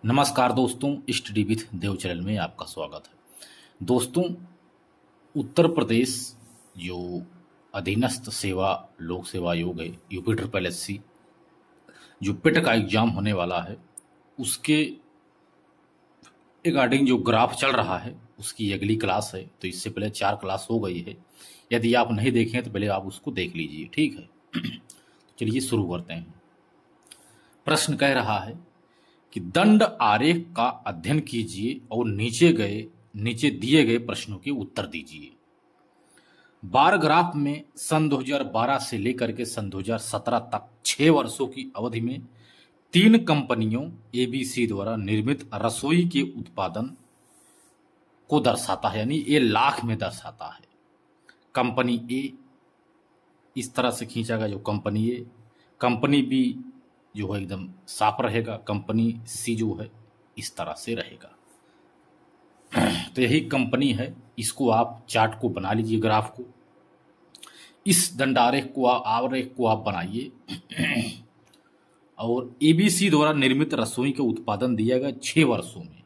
नमस्कार दोस्तों, study with Dev channel में आपका स्वागत है। दोस्तों, उत्तर प्रदेश जो अधीनस्थ सेवा लोक सेवा आयोग है, यूपी ट्रिपल एससी, जो पिट का एग्जाम होने वाला है, उसके रिगार्डिंग जो ग्राफ चल रहा है उसकी अगली क्लास है। तो इससे पहले 4 क्लास हो गई है। यदि आप नहीं देखें तो पहले आप उसको देख लीजिए, ठीक है। तो चलिए शुरू करते हैं। प्रश्न कह रहा है कि दंड आरेख का अध्ययन कीजिए और नीचे दिए गए प्रश्नों के उत्तर दीजिए। बार ग्राफ में सन 2012 से लेकर के सन 2017 तक 6 वर्षों की अवधि में 3 कंपनियों एबीसी द्वारा निर्मित रसोई के उत्पादन को दर्शाता है, यानी ये लाख में दर्शाता है। कंपनी ए इस तरह से खींचा गया, जो कंपनी ए, कंपनी बी जो है एकदम साफ रहेगा, कंपनी सी जो है इस तरह से रहेगा। तो यही कंपनी है। इसको आप चार्ट को बना लीजिए, ग्राफ को, इस दंडारेख को आप बनाइए। और एबीसी द्वारा निर्मित रसोई का उत्पादन दिया गया 6 वर्षों में,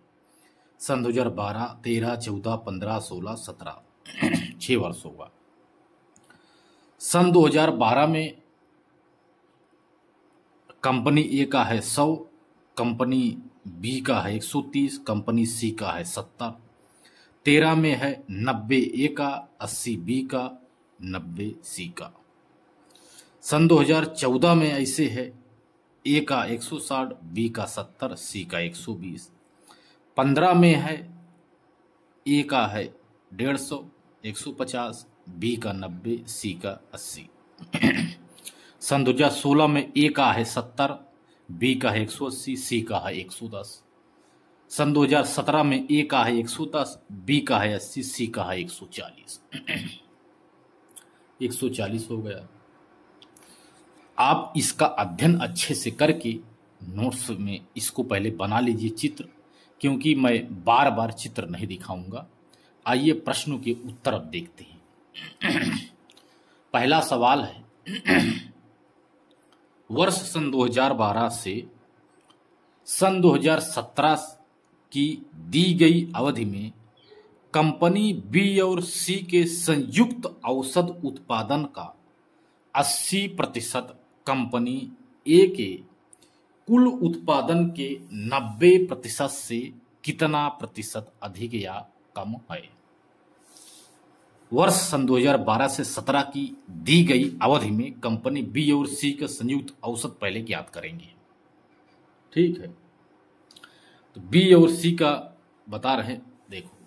सन 2012, 13, 14, 15, 16, 17, 6 वर्षों का। सन 2012 में कंपनी ए का है 100, कंपनी बी का है 130, कंपनी सी का है 70। 13 में है 90 ए का, 80 बी का, 90 सी का। सन 2014 में ऐसे है ए का 160, बी का 70, सी का 120। 15 में है ए का है 150, 150, बी का 90, सी का 80। सन 2016 में ए का है 70, बी का है 180, सी का है 110। सन 2017 में ए का है 110, बी का है 80, सी का है 140। 140 हो गया। आप इसका अध्ययन अच्छे से करके नोट्स में इसको पहले बना लीजिए चित्र, क्योंकि मैं बार बार चित्र नहीं दिखाऊंगा। आइए प्रश्नों के उत्तर अब देखते हैं। पहला सवाल है, वर्ष सन 2012 से सन 2017 की दी गई अवधि में कंपनी बी और सी के संयुक्त औसत उत्पादन का 80% कंपनी ए के कुल उत्पादन के 90% से कितना प्रतिशत अधिक या कम है। वर्ष सन 2012 से 17 की दी गई अवधि में कंपनी बी और सी का संयुक्त औसत पहले ज्ञात करेंगे, ठीक है। तो बी और सी का बता रहे हैं, देखो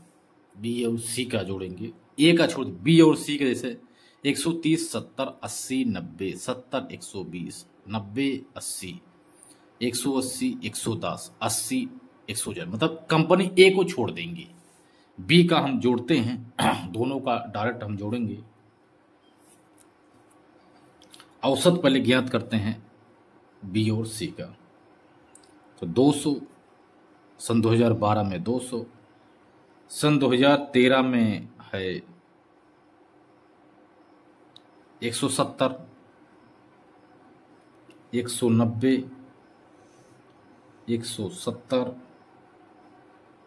बी और सी का जोड़ेंगे, ए का छोड़, बी और सी के जैसे 130, 70, 80, 90, 70, 120, 90, 80, 180, 110, 80, 140, मतलब कंपनी ए को छोड़ देंगे। बी का हम जोड़ते हैं, दोनों का डायरेक्ट हम जोड़ेंगे। औसत पहले ज्ञात करते हैं बी और सी का, तो 200 सन 2012 में 200, सन 2013 में है 170, 190, 170,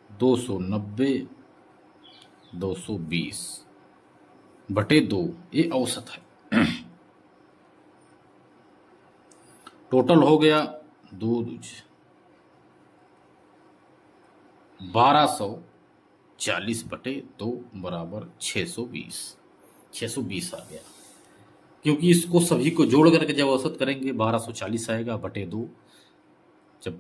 290, 220 बटे 2, ये औसत है। टोटल हो गया 1240 बटे 2 बराबर 620। 620 आ गया, क्योंकि इसको सभी को जोड़ करके जब औसत करेंगे 1240 आएगा, बटे 2 जब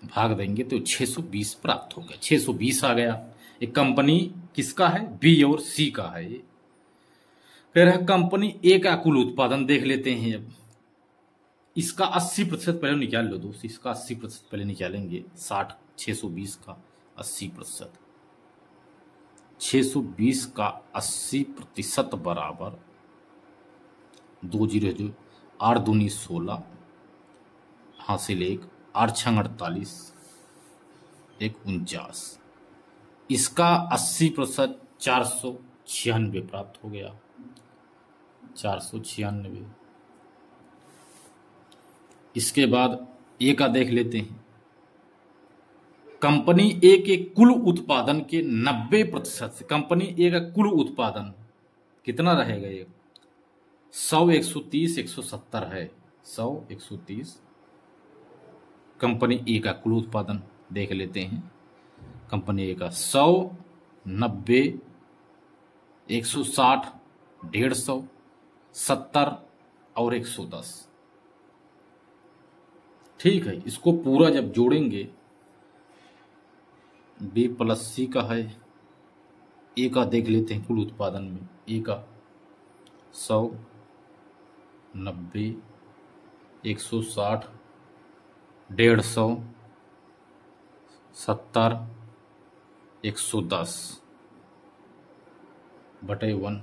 भाग देंगे तो 620 प्राप्त हो गया। 620 आ गया। एक कंपनी किसका है? बी और सी का है। ये कह रहा है कंपनी ए का कुल उत्पादन देख लेते हैं। अब इसका 80% पहले निकाल लो दोस्त, इसका 80% पहले निकालेंगे। 60, 620 का 80%, 620 का 80% बराबर 2 जीरो जो 8 दूनी 16, हासिल 1, 8 छंग 48, 1 49। इसका 80% 496 प्राप्त हो गया। 496। इसके बाद ए का देख लेते हैं। कंपनी ए के कुल उत्पादन के 90% से, कंपनी ए का कुल उत्पादन कितना रहेगा? ये 100, 130, 170 है। 100, 130 कंपनी ए का कुल उत्पादन देख लेते हैं। कंपनी ए का 100, 90, 160, 150, 70 और 110। ठीक है, इसको पूरा जब जोड़ेंगे, बी प्लस सी का है, ए का देख लेते हैं कुल उत्पादन में। ए का 100, 90, 160, 150, 70, 110 बटे 1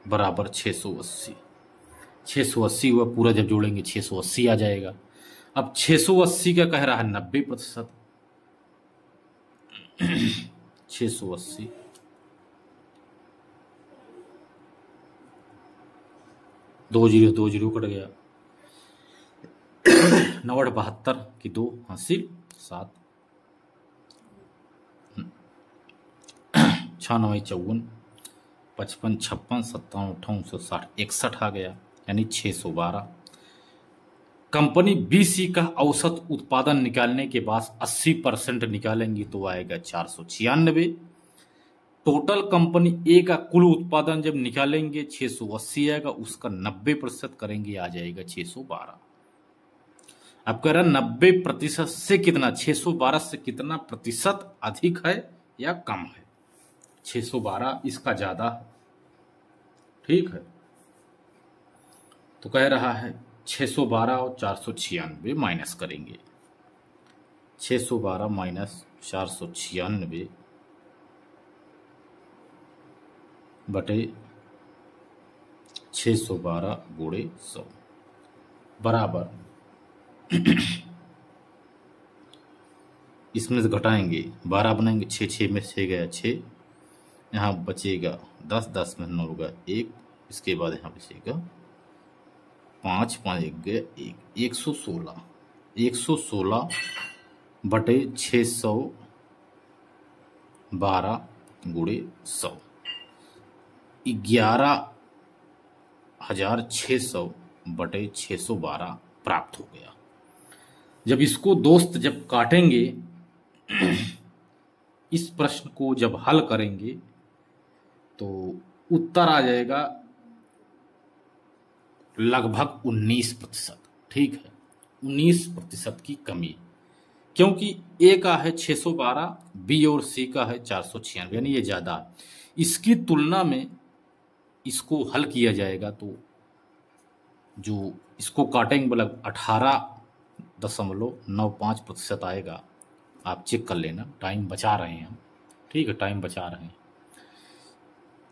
बराबर 680। 680 हुआ, पूरा जब जोड़ेंगे 680 आ जाएगा। अब 680 का कह रहा है 90%। 680 2 जीरो कट गया। 9 72 की 2 हासिल 7, 6 9 54, 55 56 57 58 60 61 आ गया, यानी 612। कंपनी बीसी का औसत उत्पादन निकालने के बाद 80% निकालेंगी तो आएगा 496। टोटल कंपनी ए का कुल उत्पादन जब निकालेंगे 680 आएगा, उसका 90% करेंगे आ जाएगा 612। अब कह रहा 90% से कितना, 612 से कितना प्रतिशत अधिक है या कम है? 612 इसका ज्यादा है। ठीक है, तो कह रहा है 612 और 496 माइनस करेंगे। 612 माइनस 496 बटे 612 गुणे 100 बराबर इसमें से घटाएंगे 12 बनाएंगे, 6 6 में 6 गया 6, यहाँ बचेगा 10 10 में 9 होगा 1, इसके बाद यहाँ बचेगा 5 5 1 गया 1, 116 116 बटे 612 गुणे 100 11,600 बटे 612 प्राप्त हो गया। जब इसको दोस्त जब काटेंगे, इस प्रश्न को जब हल करेंगे तो उत्तर आ जाएगा लगभग 19%। ठीक है, 19% की कमी, क्योंकि ए का है 612, बी और सी का है 496, यानी ये ज्यादा है। इसकी तुलना में इसको हल किया जाएगा तो जो इसको काटेंगे मतलब 18.95% आएगा। आप चेक कर लेना, टाइम बचा रहे हैं हम। ठीक है, टाइम बचा रहे हैं,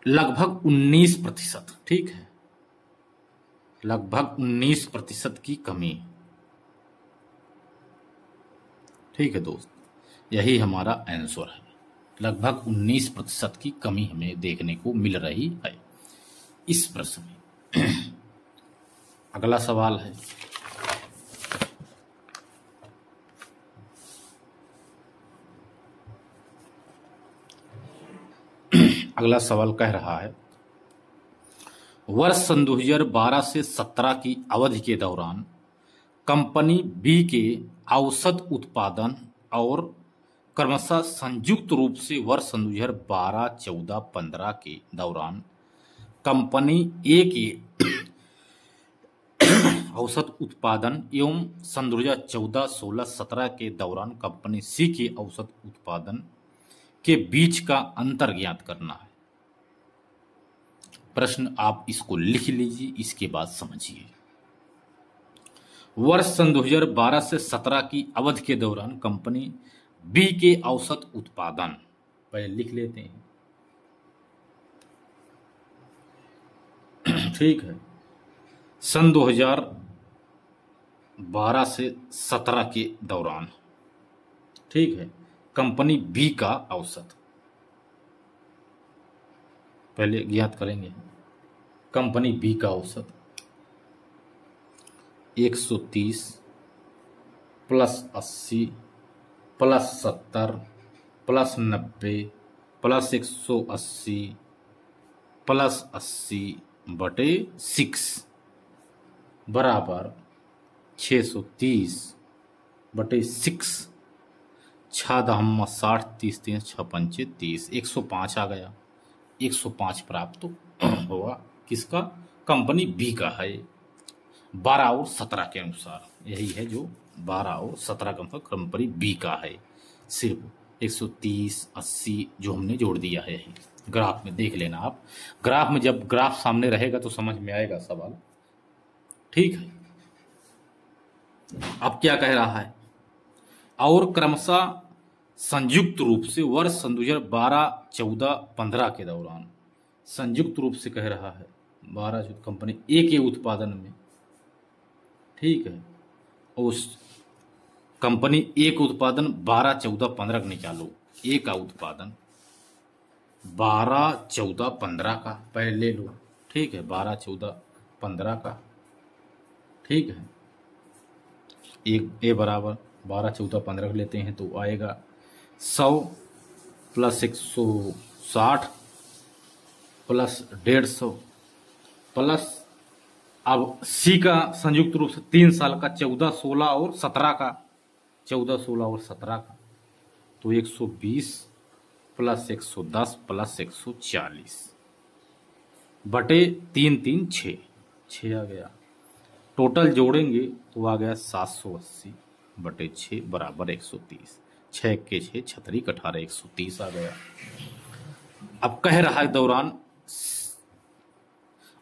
लगभग 19%। ठीक है, लगभग 19% की कमी। ठीक है दोस्त, यही हमारा आंसर है। लगभग 19% की कमी हमें देखने को मिल रही है इस प्रश्न में। अगला सवाल है, अगला सवाल कह रहा है वर्ष सन 2012 से 17 की अवधि के दौरान कंपनी बी के औसत उत्पादन और क्रमशः संयुक्त रूप से वर्ष सन 2012, 14, 15 के दौरान कंपनी ए के औसत उत्पादन एवं सन 2014, 16, 17 के दौरान कंपनी सी के औसत उत्पादन के बीच का अंतर ज्ञात करना है। प्रश्न आप इसको लिख लीजिए, इसके बाद समझिए। वर्ष सन 2012 से 17 की अवधि के दौरान कंपनी बी के औसत उत्पादन, पहले लिख लेते हैं। ठीक है, सन 2012 से 17 के दौरान, ठीक है, कंपनी बी का औसत पहले ज्ञात करेंगे। कंपनी बी का औसत 130 plus 80 plus 70 plus 90 plus 180 plus 80 बटे 6 बराबर 630 बटे 6। 6 दहम 60 30 3 6 पंचे 30 105 आ गया। 105 प्राप्त हुआ। किसका? कंपनी बी का है। 12 और 17 के अनुसार यही है जो 12 और 17 का कंपनी बी का है। सिर्फ 130 80 जो हमने जोड़ दिया है यही। ग्राफ में देख लेना आप। ग्राफ में जब ग्राफ सामने रहेगा तो समझ में आएगा सवाल। ठीक है। अब क्या कह रहा है? और क्रमशः संयुक्त रूप से वर्ष सन 2012 14 15 के दौरान संयुक्त रूप से कह रहा है 12 कंपनी ए के उत्पादन में, ठीक है, उस कंपनी ए का उत्पादन 12 14 15 का निकालो। ए का उत्पादन 12 14 15 का पहले ले लो, ठीक है, 12 14 15 का, ठीक है। ए बराबर 12 14 15 लेते हैं तो आएगा 100 प्लस 160 प्लस 150 प्लस अब सी का संयुक्त रूप से 3 साल का 14 16 और 17 का 14 16 और 17 का तो 120 प्लस 110 प्लस 140 बटे 3 3 6 आ गया। टोटल जोड़ेंगे तो आ गया 780 बटे 6 बराबर 130। 6 के 6 छतरी 18 130 आ गया। अब कह रहा है दौरान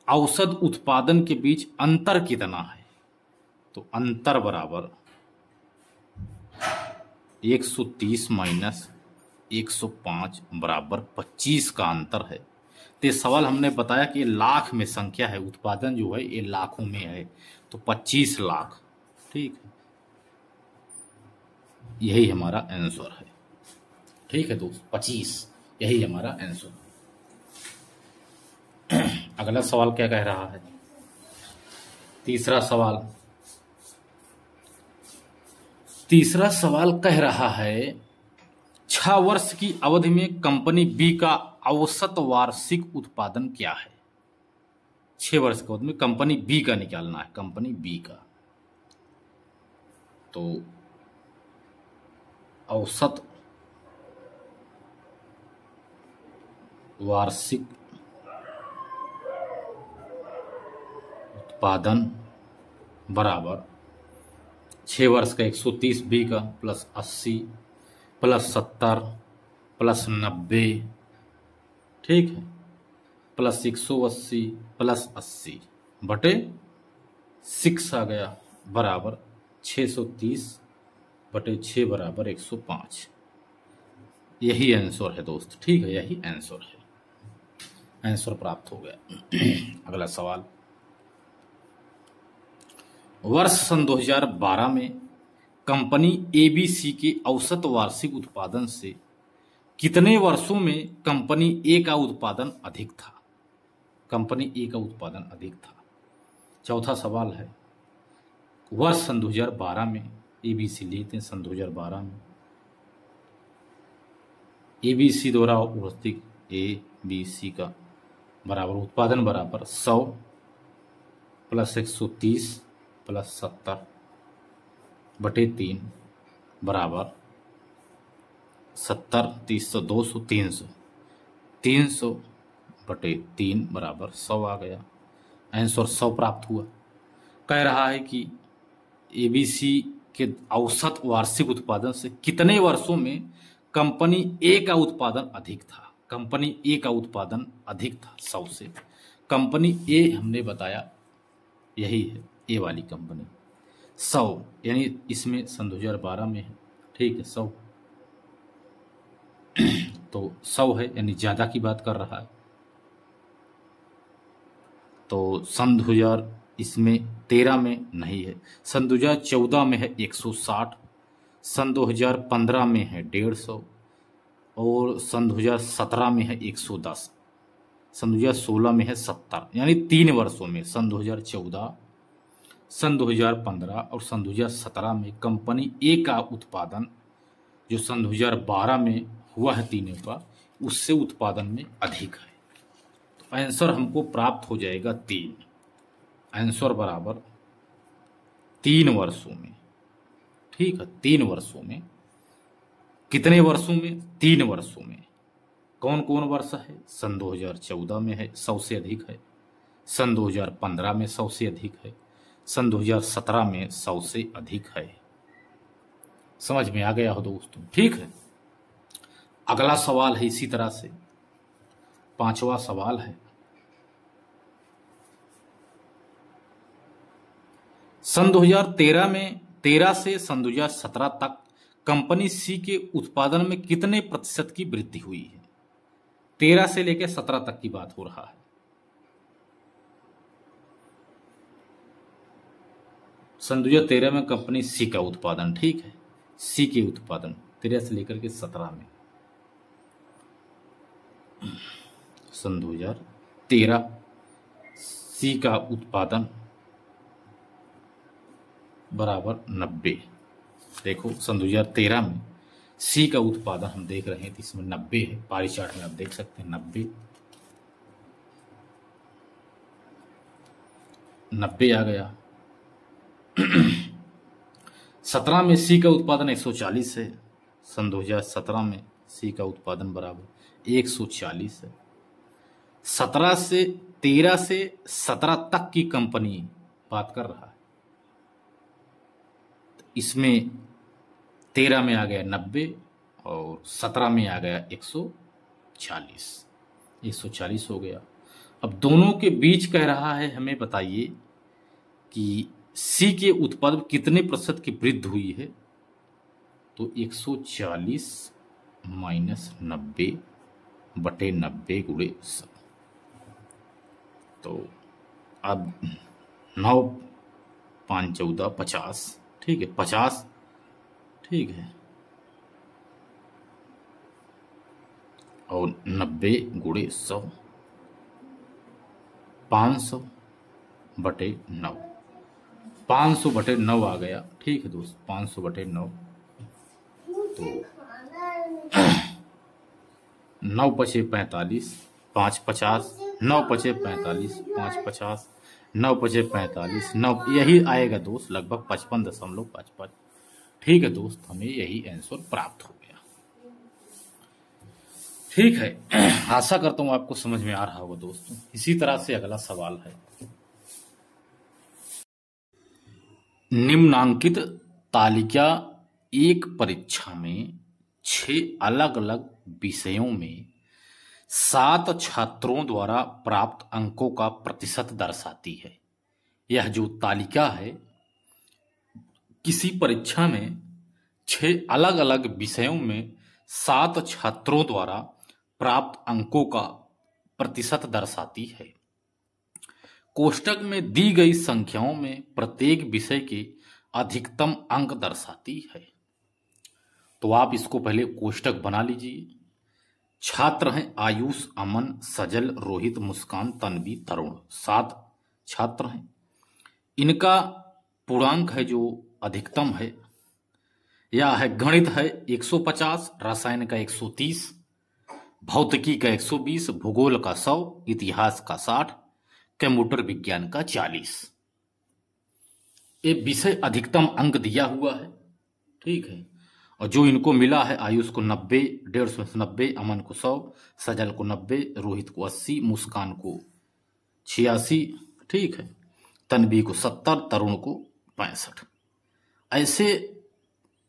औसत उत्पादन के बीच अंतर कितना है, तो अंतर बराबर 130 माइनस 105 बराबर 25 का अंतर है। तो सवाल हमने बताया कि लाख में संख्या है, उत्पादन जो है ये लाखों में है, तो 25 लाख, ठीक है, यही हमारा आंसर है। ठीक है दोस्त, 25 यही हमारा आंसर। अगला सवाल क्या कह रहा है? तीसरा सवाल कह रहा है 6 वर्ष की अवधि में कंपनी बी का औसत वार्षिक उत्पादन क्या है? 6 वर्ष की अवधि में कंपनी बी का निकालना है, कंपनी बी का। तो औसत वार्षिक उत्पादन बराबर 6 वर्ष का 130 बी का प्लस 80 प्लस 70 प्लस 90, ठीक है, प्लस 180 प्लस 80 बटे 6 आ गया बराबर 630 बटे 6 बराबर 105। यही आंसर है दोस्त, ठीक है, यही आंसर है। आंसर प्राप्त हो गया। अगला सवाल, वर्ष सन 2012 में कंपनी एबीसी के औसत वार्षिक उत्पादन से कितने वर्षों में कंपनी ए का उत्पादन अधिक था? कंपनी ए का उत्पादन अधिक था। चौथा सवाल है, वर्ष सन 2012 में एबीसी लेते हैं, सन 2012 में एबीसी द्वारा वार्षिक ए बी सी का बराबर उत्पादन बराबर 100 प्लस 130 प्लस 70 बटे 3 बराबर 70 30 200 300 300 बटे 3 बराबर 100 आ गया। आंसर 100 प्राप्त हुआ। कह रहा है कि एबीसी के औसत वार्षिक उत्पादन से कितने वर्षों में कंपनी ए का उत्पादन अधिक था? कंपनी ए का उत्पादन अधिक था 100 से। कंपनी ए हमने बताया यही है, ए वाली कंपनी 100, यानी इसमें सन 2012 में है, ठीक है, 100 तो 100 है, यानी ज्यादा की बात कर रहा है। तो सन 2000 इसमें 13 में नहीं है, सन 2014 में है 160, सन 2015 में है 150 और सन 2017 में है 110, सन 2016 में है 70, यानी 3 वर्षों में सन 2014, सन 2015 और सन 2017 में कंपनी ए का उत्पादन जो सन 2012 में हुआ है तीनों का, उससे उत्पादन में अधिक है। तो आंसर हमको प्राप्त हो जाएगा 3। आंसर बराबर 3 वर्षों में। ठीक है, 3 वर्षों में। कितने वर्षों में? 3 वर्षों में। कौन कौन वर्ष है? सन 2014 में है, 100 से अधिक है। सन 2015 में 100 से अधिक है। सन 2017 में 100 से अधिक है। समझ में आ गया हो दोस्तों? ठीक है, अगला सवाल है इसी तरह से, 5वां सवाल है। सन 2013 में 13 से सन 2017 तक कंपनी सी के उत्पादन में कितने प्रतिशत की वृद्धि हुई है? 13 से लेकर 17 तक की बात हो रहा है। सन 2013 में कंपनी सी का उत्पादन, ठीक है, सी के उत्पादन 13 से लेकर के 17 में। सन 2013 सी का उत्पादन बराबर 90। देखो सन 2013 में सी का उत्पादन हम देख रहे हैं तो इसमें 90 है। पारी चार्ट में आप देख सकते हैं 90 आ गया। 17 में सी का उत्पादन 140 है। सन 2017 में सी का उत्पादन बराबर 140 है। 13 से 17 तक की कंपनी बात कर रहा है। इसमें 13 में आ गया 90 और 17 में आ गया 140 हो गया। अब दोनों के बीच कह रहा है, हमें बताइए कि सी के उत्पादन कितने प्रतिशत की वृद्धि हुई है? तो 140 माइनस 90 बटे 90 गुणे 100। तो अब 9 5 14 50, ठीक है, 50, ठीक है, और 90 गुणे 100, 500 बटे 9, 500 बटे 9 आ गया। ठीक है दोस्त, 500 बटे 9, तो 9 पचे 45, 5 50, 9 पचे 45, 5 50, 9 पचे 45, 9 यही आएगा दोस्त, लगभग 55.55। ठीक है दोस्त, हमें यही आंसर प्राप्त हो गया। ठीक है, आशा करता हूं आपको समझ में आ रहा होगा दोस्तों। इसी तरह से अगला सवाल है, निम्नांकित तालिका एक परीक्षा में 6 अलग अलग विषयों में 7 छात्रों द्वारा प्राप्त अंकों का प्रतिशत दर्शाती है। यह जो तालिका है, किसी परीक्षा में 6 अलग अलग विषयों में 7 छात्रों द्वारा प्राप्त अंकों का प्रतिशत दर्शाती है। कोष्टक में दी गई संख्याओं में प्रत्येक विषय के अधिकतम अंक दर्शाती है। तो आप इसको पहले कोष्टक बना लीजिए। छात्र हैं आयुष, अमन, सजल, रोहित, मुस्कान, तन्वी, तरुण, 7 छात्र हैं। इनका पूर्णांक है जो अधिकतम है, यह है गणित है 150, रसायन का 130, भौतिकी का 120, भूगोल का 100, इतिहास का 60, कंप्यूटर विज्ञान का 40। ये विषय अधिकतम अंक दिया हुआ है। ठीक है, और जो इनको मिला है, आयुष को 90, 150 में से 90, अमन को 100, सजल को 90, रोहित को 80, मुस्कान को 86, ठीक है, तन्वी को 70, तरुण को 65। ऐसे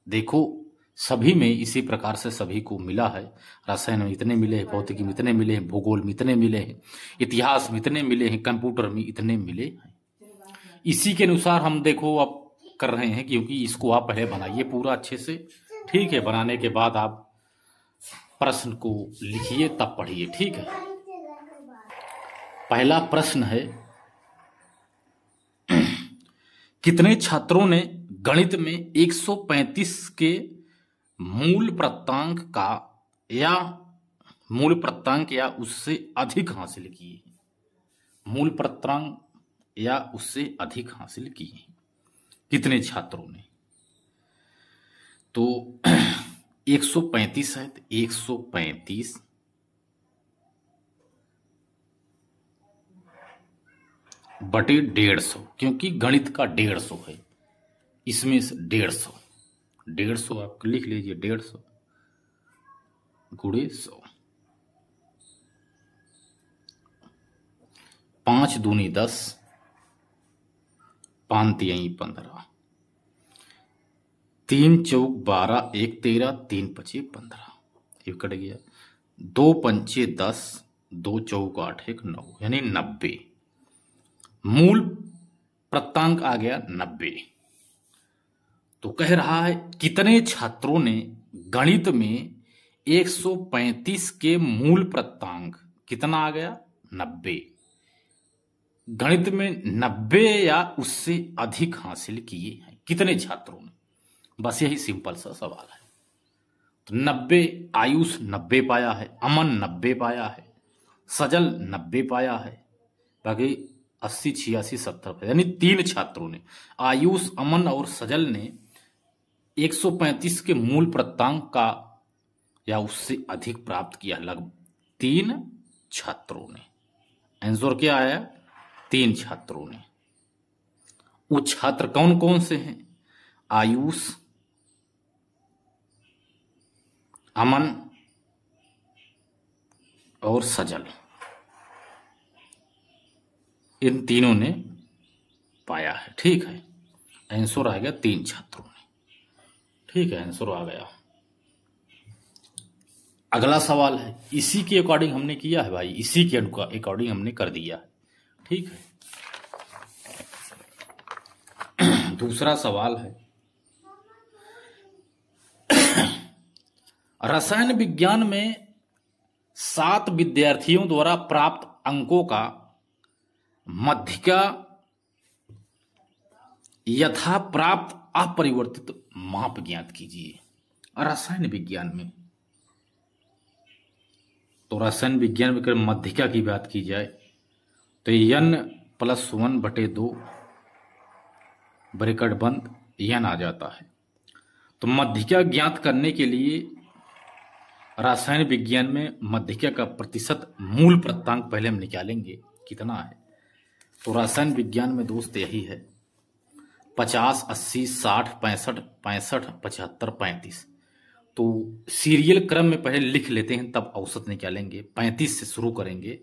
देखो सभी में इसी प्रकार से सभी को मिला है। रसायन में इतने मिले हैं, भौतिकी में इतने मिले हैं, भूगोल में इतने मिले हैं, इतिहास में इतने मिले हैं, कंप्यूटर में इतने मिले हैं। इसी के अनुसार हम देखो अब कर रहे हैं, क्योंकि इसको आप पहले बनाइए पूरा अच्छे से। ठीक है, बनाने के बाद आप प्रश्न को लिखिए तब पढ़िए। ठीक है, पहला प्रश्न है, कितने छात्रों ने गणित में 135 के मूल प्रत्यंक या उससे अधिक हासिल किए? मूल प्रत्यंक या उससे अधिक हासिल किए कितने छात्रों ने? तो 135 है तो 135 बटे 150, क्योंकि गणित का 150 है, इसमें से 150 आप लिख लीजिए, 150 गुणे 100, 5 दूनी 10, 5 तिहाई 15, 3 चौक 12, 1 13, 3 पचे 15, ये कट गया, 2 पंचे 10, 2 चौक 8, 1 9, यानी 90। मूल प्रत्यांक आ गया 90। तो कह रहा है कितने छात्रों ने गणित में 135 के मूल प्रत्यांक, कितना आ गया 90, गणित में 90 या उससे अधिक हासिल किए हैं, कितने छात्रों ने, बस यही सिंपल सा सवाल है। तो 90, आयुष 90 पाया है, अमन 90 पाया है, सजल 90 पाया है, बाकी 80, 86, 70, यानी 3 छात्रों ने, आयुष, अमन और सजल ने 135 के मूल प्रत्यांक का या उससे अधिक प्राप्त किया, लगभग 3 छात्रों ने। आंसर क्या आया? 3 छात्रों ने। वो छात्र कौन कौन से हैं? आयुष, अमन और सजल, इन तीनों ने पाया है। ठीक है, आंसर आ गया 3 छात्रों ने। ठीक है, आंसर आ गया। अगला सवाल है, इसी के अकॉर्डिंग हमने किया है भाई, इसी के अकॉर्डिंग हमने कर दिया है। ठीक है, दूसरा सवाल है, रसायन विज्ञान में 7 विद्यार्थियों द्वारा प्राप्त अंकों का मध्यिका यथा प्राप्त अपरिवर्तित माप ज्ञात कीजिए। रसायन विज्ञान में, तो रसायन विज्ञान में अगर मध्यिका की बात की जाए तो n+1/2 ब्रैकेट बंद n आ जाता है। तो मध्यिका ज्ञात करने के लिए रासायन विज्ञान में मध्यिका का प्रतिशत मूल प्रत्यांक पहले हम निकालेंगे कितना है। तो रासायन विज्ञान में दोस्त यही है 50, 80, 60, 65, 65, 75, 35। तो सीरियल क्रम में पहले लिख लेते हैं, तब औसत निकालेंगे। 35 से शुरू करेंगे,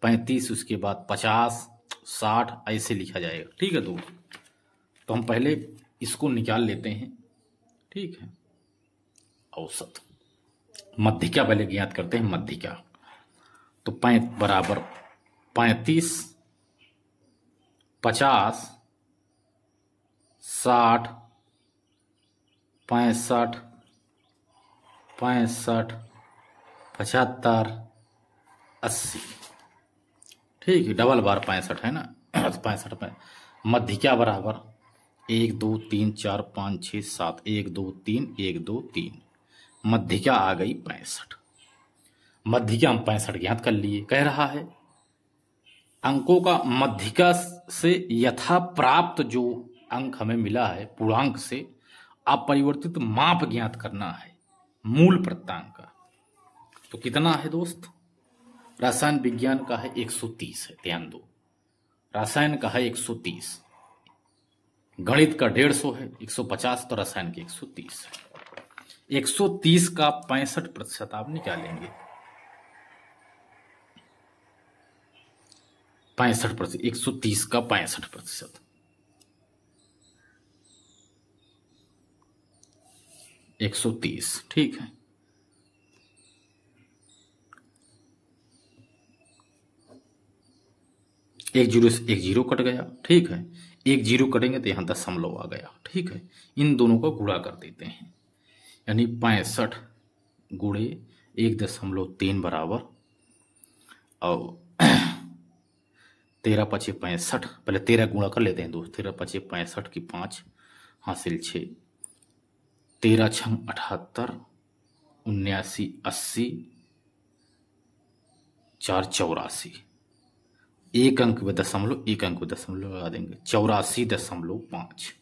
35, उसके बाद 50, 60 ऐसे लिखा जाएगा। ठीक है दोस्त, तो हम पहले इसको निकाल लेते हैं। ठीक है, औसत मध्यिका पहले ज्ञात करते हैं। मध्यिका तो बराबर 35, 50, 60, 65, 65, 75, 80। ठीक है, डबल बार 65 है ना, 65। मध्यिका बराबर 1 2 3 4 5 6 7, 1 2 3, 1 2 3। मध्यिका आ गई 65। मध्यिका हम 65 ज्ञात कर लिए। कह रहा है अंकों का मध्यिका से यथा प्राप्त जो अंक हमें मिला है पूर्णांक से अपरिवर्तित माप ज्ञात करना है मूल प्रत्यांक का। तो कितना है दोस्त? रसायन विज्ञान का है 130 है, ध्यान दो, रसायन का है 130, गणित का 150 है, 150 तो रसायन के 130 है। 130 का 65% आप निकालेंगे। 65%, 130 का 65%, 130। ठीक है, एक जीरो से एक जीरो कट गया। ठीक है, एक जीरो कटेंगे तो यहां दशमलव आ गया। ठीक है, इन दोनों को गुणा कर देते हैं, यानी 65 गुणे 1.3 बराबर और 13 पचे 65। पहले 13 गुणा कर लेते हैं दोस्त। 13 पचे 65 की 5 हासिल 6, 13 छंग 78, 79, 80, 4 84। एक अंक में दशमलव, एक अंक में दशमलव लगा देंगे, 84.5।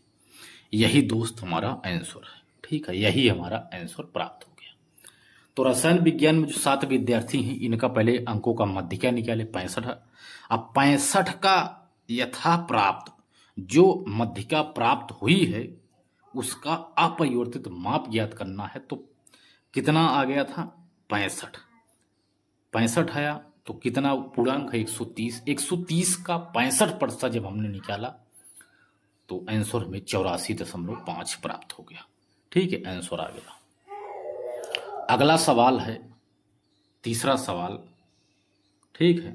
यही दोस्त हमारा आंसर है। ठीक है, यही हमारा आंसर प्राप्त हो गया। तो रसायन विज्ञान में जो 7 विद्यार्थी हैं इनका पहले अंकों का मध्यिका निकाले 65। अब 65 का यथा प्राप्त जो मध्यिका प्राप्त हुई है उसका अपरिवर्तित माप ज्ञात करना है। तो कितना आ गया था 65 आया। तो कितना पूर्णांक है 130। 130 का 65% जब हमने निकाला तो आंसर में 84.5 प्राप्त हो गया। ठीक है, आंसर आ गया। अगला सवाल है तीसरा सवाल। ठीक है,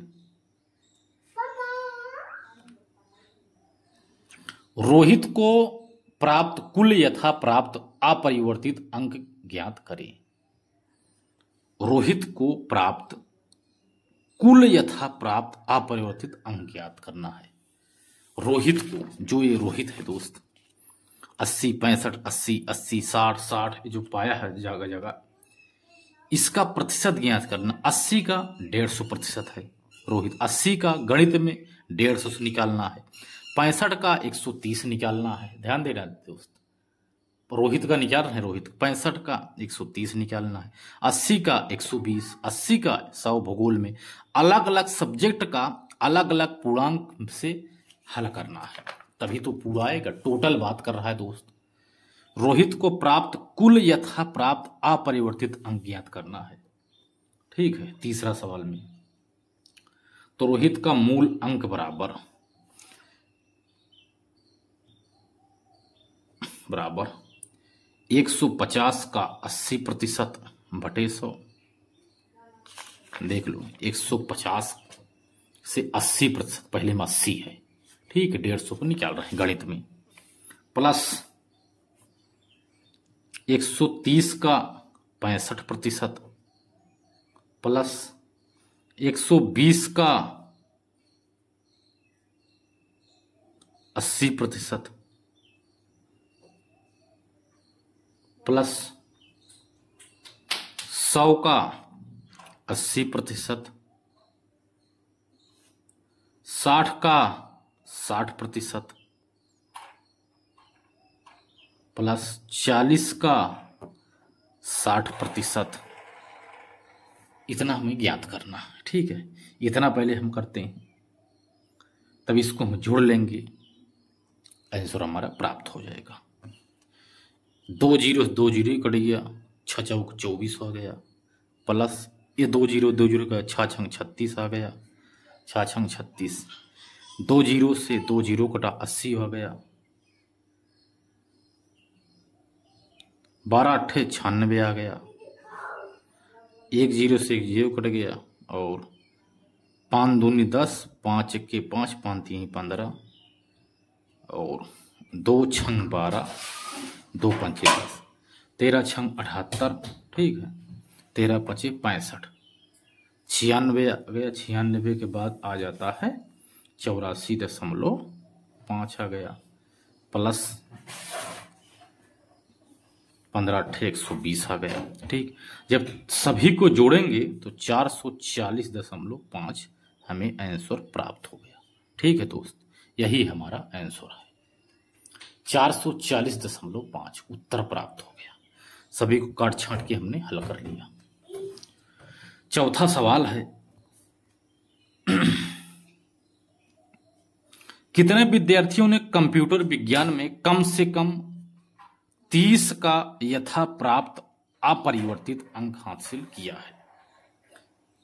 रोहित को प्राप्त कुल यथा प्राप्त अपरिवर्तित अंक ज्ञात करें। रोहित को प्राप्त कुल यथा प्राप्त अपरिवर्तित अंक ज्ञात करना है। रोहित को, जो ये रोहित है दोस्त, 80, 65, 80, 80, 60, 60 जो पाया है जगह जगह, इसका प्रतिशत ज्ञात करना। 80 का 150% है रोहित। 80 का गणित में 150 से निकालना है। 65 का 130 निकालना है। ध्यान देना दोस्त, रोहित का निकाल रहे हैं रोहित। 65 का 130 निकालना है। 80 का 120, 80 का 100 भूगोल में अलग अलग सब्जेक्ट का अलग अलग पूर्णांक से हल करना है, तभी तो पूरा आएगा। टोटल बात कर रहा है दोस्त। रोहित को प्राप्त कुल यथा प्राप्त अपरिवर्तित अंक ज्ञात करना है। ठीक है, तीसरा सवाल में तो रोहित का मूल अंक बराबर 150 का 80% बटे 100। देख लो, 150 से 80%, पहले में 80 है। ठीक है, 150 को निकाल रहे हैं गणित में। प्लस 130 का 65% प्लस 120 का 80% प्लस 100 का 80%, 60 का 60% प्लस 40 का 60%। इतना हमें ज्ञात करना है। ठीक है, इतना पहले हम करते हैं, तब इसको हम जोड़ लेंगे, आंसर हमारा प्राप्त हो जाएगा। 2 जीरो 2 जीरो कट गया, 6 चौक 24 हो गया। प्लस ये 2 जीरो का 6 छंग 36 आ गया। 6 छंग 36, 2 जीरो से 2 जीरो कटा 80 हो गया। 12 अट्ठे 96 आ गया। 1 जीरो से 1 जीरो कट गया और 5 दूनी 10, 5 इक्के 5, 5 तीन 15 और 2 छंग 12, 2 पंचे 10, 13 छंग 78। ठीक है, 13 पचे 65, 96 आ गया। 96 के बाद आ जाता है 84.5 आ गया। प्लस 15 अट्ठे 120 आ गया। ठीक, जब सभी को जोड़ेंगे तो 440.5 हमें आंसर प्राप्त हो गया। ठीक है दोस्त, यही हमारा आंसर है। 440.5 उत्तर प्राप्त हो गया। सभी को काट छांट के हमने हल कर लिया। चौथा सवाल है, कितने विद्यार्थियों ने कंप्यूटर विज्ञान में कम से कम 30 का यथा प्राप्त अपरिवर्तित अंक हासिल किया है?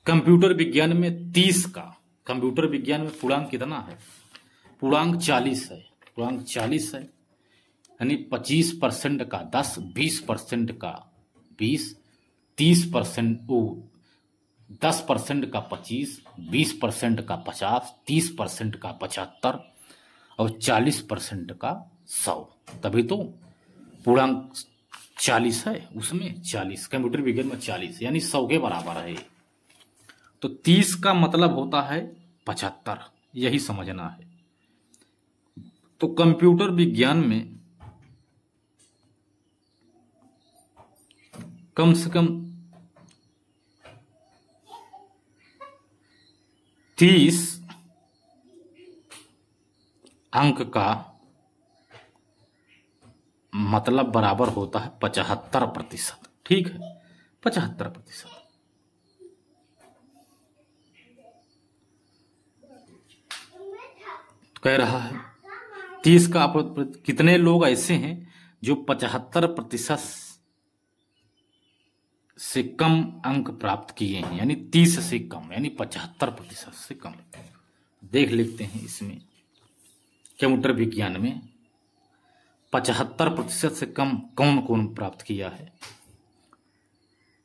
कंप्यूटर विज्ञान में 30 का, कंप्यूटर विज्ञान में पूर्णांक कितना है? पूर्णांक 40 है। पूर्णांक 40 है, यानी 25% का 10, 20% का 20, 30% 10% का 25, 20% का 50, 30% का 75 और 40% का 100। तभी तो पूर्णांक 40 है, उसमें 40 कंप्यूटर विज्ञान में 40 यानी 100 के बराबर है। तो 30 का मतलब होता है 75, यही समझना है। तो कंप्यूटर विज्ञान में कम से कम 30 अंक का मतलब बराबर होता है 75%। ठीक है, 75%। कह रहा है 30 का कितने लोग ऐसे हैं जो 75% से कम अंक प्राप्त किए हैं, यानी 30 से कम, यानी 75% से कम। देख लेते हैं इसमें कंप्यूटर विज्ञान में 75% से कम कौन कौन प्राप्त किया है,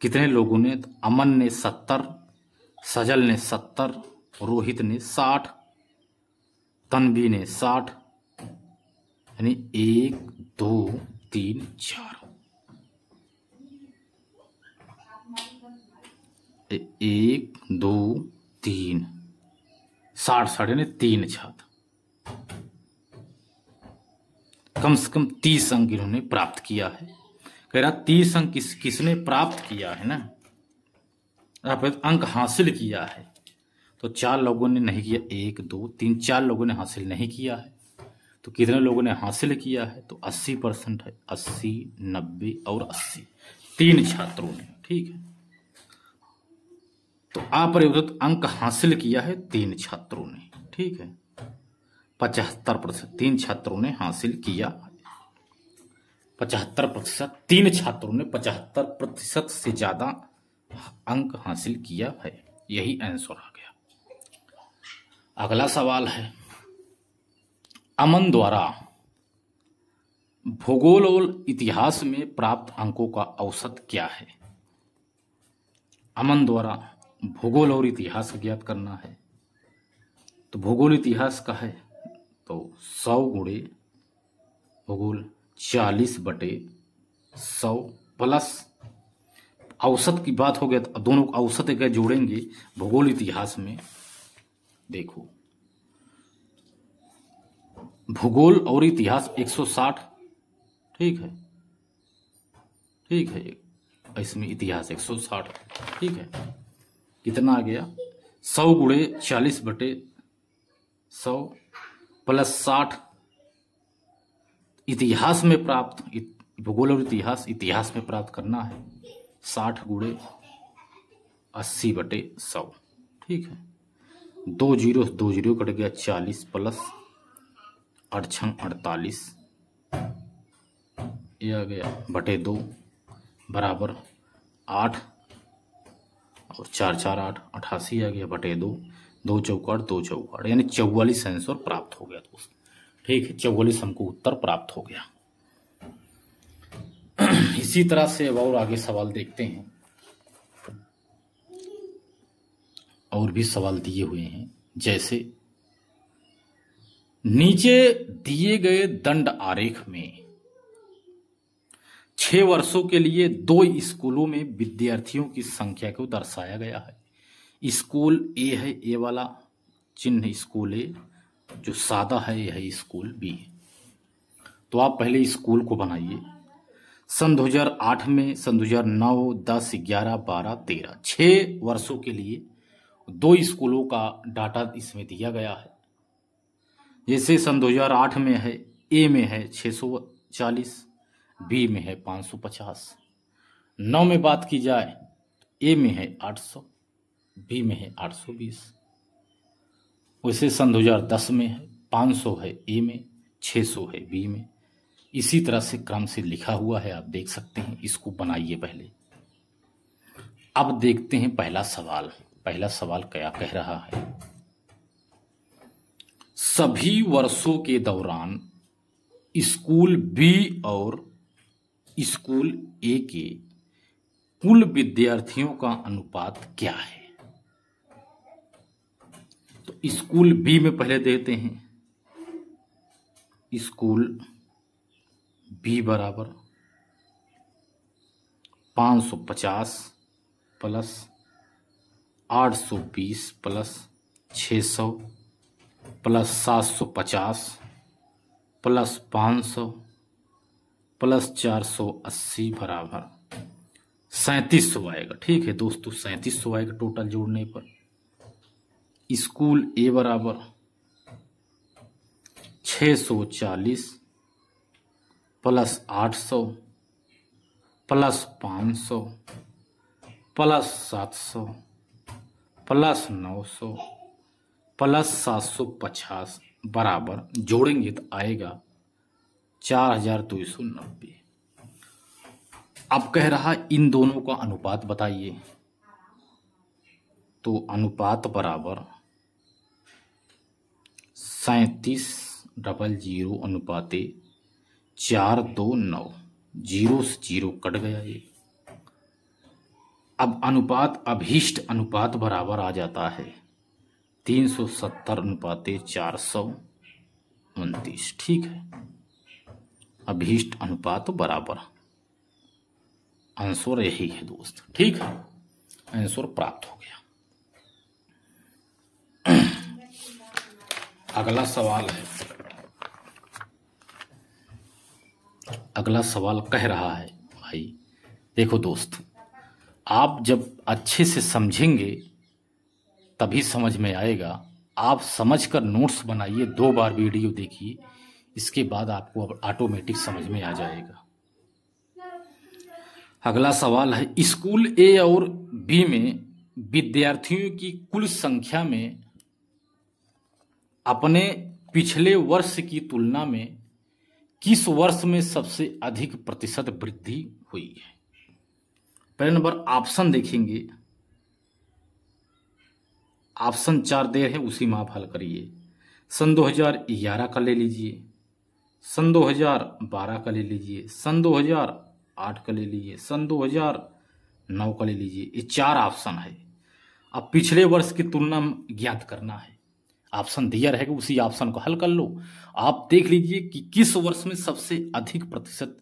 कितने लोगों ने। तो अमन ने 70, सजल ने 70, रोहित ने 60, तन्वी ने 60, यानी 1 2 3 4, 1 2 3 60 यानी 3 छात्र, कम से कम 30 अंक इन्होंने प्राप्त किया है। कह रहा 30 अंक किसने प्राप्त किया है ना, अंक हासिल किया है। तो 4 लोगों ने नहीं किया, 1 2 3 4 लोगों ने हासिल नहीं किया है। तो कितने लोगों ने हासिल किया है, तो 80% है, 80 90 और 80, 3 छात्रों ने। ठीक है, तो अपरिवर्तित अंक हासिल किया है 3 छात्रों ने। ठीक है, 75%, 3 छात्रों ने हासिल किया। 75%, 3 छात्रों ने 75% से ज्यादा अंक हासिल किया है। यही आंसर आ गया। अगला सवाल है, अमन द्वारा भूगोल और इतिहास में प्राप्त अंकों का औसत क्या है। अमन द्वारा भूगोल और इतिहास ज्ञात करना है। तो भूगोल इतिहास का है तो 100 गुणे भूगोल 40/100 प्लस औसत की बात हो गया तो दोनों औसत एक जोड़ेंगे भूगोल इतिहास में। देखो भूगोल और इतिहास 160, ठीक है, ठीक है, इसमें इतिहास 160, ठीक है, कितना आ गया 100 गुणे 40/100 प्लस 60 इतिहास में प्राप्त, भूगोल और इतिहास में प्राप्त करना है 60 गुणे 80/100, ठीक है, 2 जीरो कट गया 40 प्लस 8 छंग 48, ये आ गया /2 बराबर 8 और 4 4 8 88 आ गया /2, 2 चौका 2 चौका, यानी 44 आंसर प्राप्त हो गया दोस्त। ठीक है, 44 हमको उत्तर प्राप्त हो गया। इसी तरह से अब और आगे सवाल देखते हैं। और भी सवाल दिए हुए हैं, जैसे नीचे दिए गए दंड आरेख में 6 वर्षों के लिए 2 स्कूलों में विद्यार्थियों की संख्या को दर्शाया गया है। स्कूल ए है, ए वाला चिन्ह स्कूल ए, जो सादा है यह स्कूल बी। तो आप पहले स्कूल को बनाइए। सन 2008 में, सन 2009, 10, 11, 12, 13, 6 वर्षों के लिए 2 स्कूलों का डाटा इसमें दिया गया है। जैसे सन 2008 में है, ए में है 640, बी में है 550। 9 में बात की जाए, ए में है 800, बी में है 820। वैसे सन 2010 में है 500 है ए में, 600 है बी में। इसी तरह से क्रम से लिखा हुआ है, आप देख सकते हैं। इसको बनाइए पहले। अब देखते हैं पहला सवाल। पहला सवाल क्या कह रहा है, सभी वर्षों के दौरान स्कूल बी और स्कूल ए के कुल विद्यार्थियों का अनुपात क्या है। तो स्कूल बी में पहले देते हैं, स्कूल बी बराबर 550 plus 820 plus 600 plus 750 plus 500 plus 480 बराबर 3700 आएगा। ठीक है दोस्तों, 3700 आएगा टोटल जोड़ने पर। स्कूल ए बराबर 640 plus 800 plus 500 plus 700 plus 900 plus 750 बराबर जोड़ेंगे तो आएगा 4290। अब कह रहा इन दोनों का अनुपात बताइए, तो अनुपात बराबर 3700 अनुपाते 429। 0 से 0 कट गया ये। अब अनुपात अभीष्ट अनुपात बराबर आ जाता है 370 अनुपाते 429। ठीक है, अभीष्ट अनुपात बराबर आंसर यही है दोस्त। ठीक है, आंसर प्राप्त हो गया। अगला सवाल है, अगला सवाल कह रहा है भाई देखो दोस्त, आप जब अच्छे से समझेंगे तभी समझ में आएगा। आप समझकर नोट्स बनाइए, 2 बार वीडियो देखिए, इसके बाद आपको ऑटोमेटिक समझ में आ जाएगा। अगला सवाल है, स्कूल ए और बी में विद्यार्थियों की कुल संख्या में अपने पिछले वर्ष की तुलना में किस वर्ष में सबसे अधिक प्रतिशत वृद्धि हुई है? पहले नंबर ऑप्शन देखेंगे, ऑप्शन 4 दे है, उसी में आप हल करिए। सन 2011 का ले लीजिए, सन 2012 का ले लीजिए, सन 2008 का ले लीजिए, सन 2009 का ले लीजिए। ये 4 ऑप्शन है। अब पिछले वर्ष की तुलना ज्ञात करना है। ऑप्शन दिया रहेगा, उसी ऑप्शन को हल कर लो। आप देख लीजिए कि किस वर्ष में सबसे अधिक प्रतिशत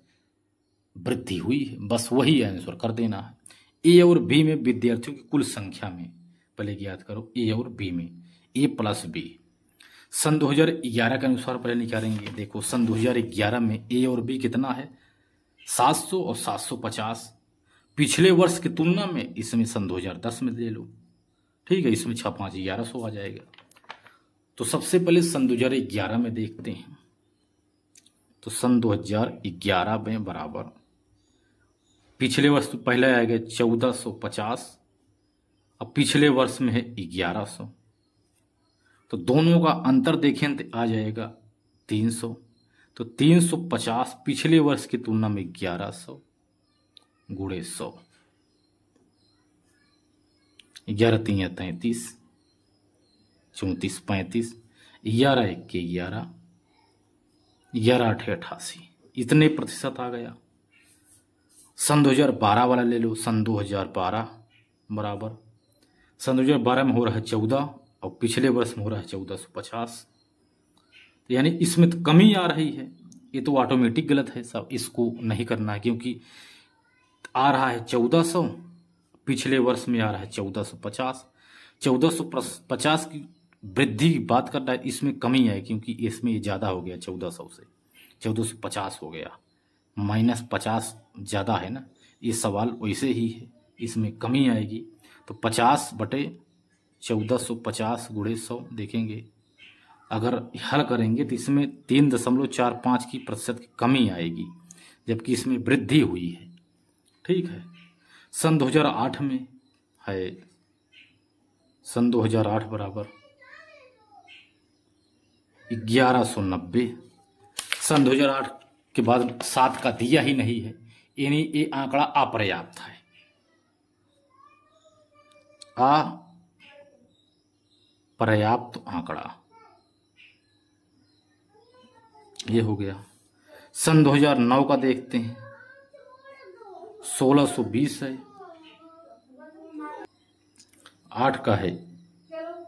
वृद्धि हुई है, बस वही आंसर कर देना है। ए और बी में विद्यार्थियों की कुल संख्या में पहले ज्ञात करो, ए और बी में, ए प्लस बी। सन 2011 के अनुसार पहले निकालेंगे। देखो सन 2011 में ए और बी कितना है, 700 और 750। पिछले वर्ष की तुलना में इसमें सन 2010 में ले लो। ठीक है, इसमें 6 5 1100 आ जाएगा। तो सबसे पहले सन 2011 में देखते हैं। तो सन 2011 में बराबर पिछले वर्ष तो पहले आएगा 1450, अब पिछले वर्ष में है 1100, तो दोनों का अंतर देखें तो आ जाएगा 300। तो 350 पिछले वर्ष की तुलना में 1100 गुणे 100, 11 3 33, 34 35, 11 1 के 11, 11 8 88, इतने प्रतिशत आ गया। सन 2012 वाला ले लो, सन 2012 बराबर सन 2012 में हो रहा है 14 और पिछले वर्ष में हो रहा है 1450, यानी इसमें तो कमी आ रही है। ये तो ऑटोमेटिक गलत है सब, इसको नहीं करना है, क्योंकि आ रहा है 1400, पिछले वर्ष में आ रहा है 1450। 1450 की वृद्धि की बात कर रहा है, इसमें कमी है क्योंकि इसमें ये ज़्यादा हो गया, 1400 से 1450 हो गया, -50 ज़्यादा है ना। ये सवाल वैसे ही है, इसमें कमी आएगी। तो 50 बटे 1450 गुणे 100 देखेंगे, अगर हल करेंगे तो इसमें 3.45 की प्रतिशत की कमी आएगी, जबकि इसमें वृद्धि हुई है। ठीक है, सन 2008 में है, सन 2008 बराबर 1190। सन 2008 के बाद 7 का दिया ही नहीं है, यानी ये आंकड़ा अपर्याप्त है, अपर्याप्त आंकड़ा ये हो गया। सन 2009 का देखते हैं, 1620 है, 8 का है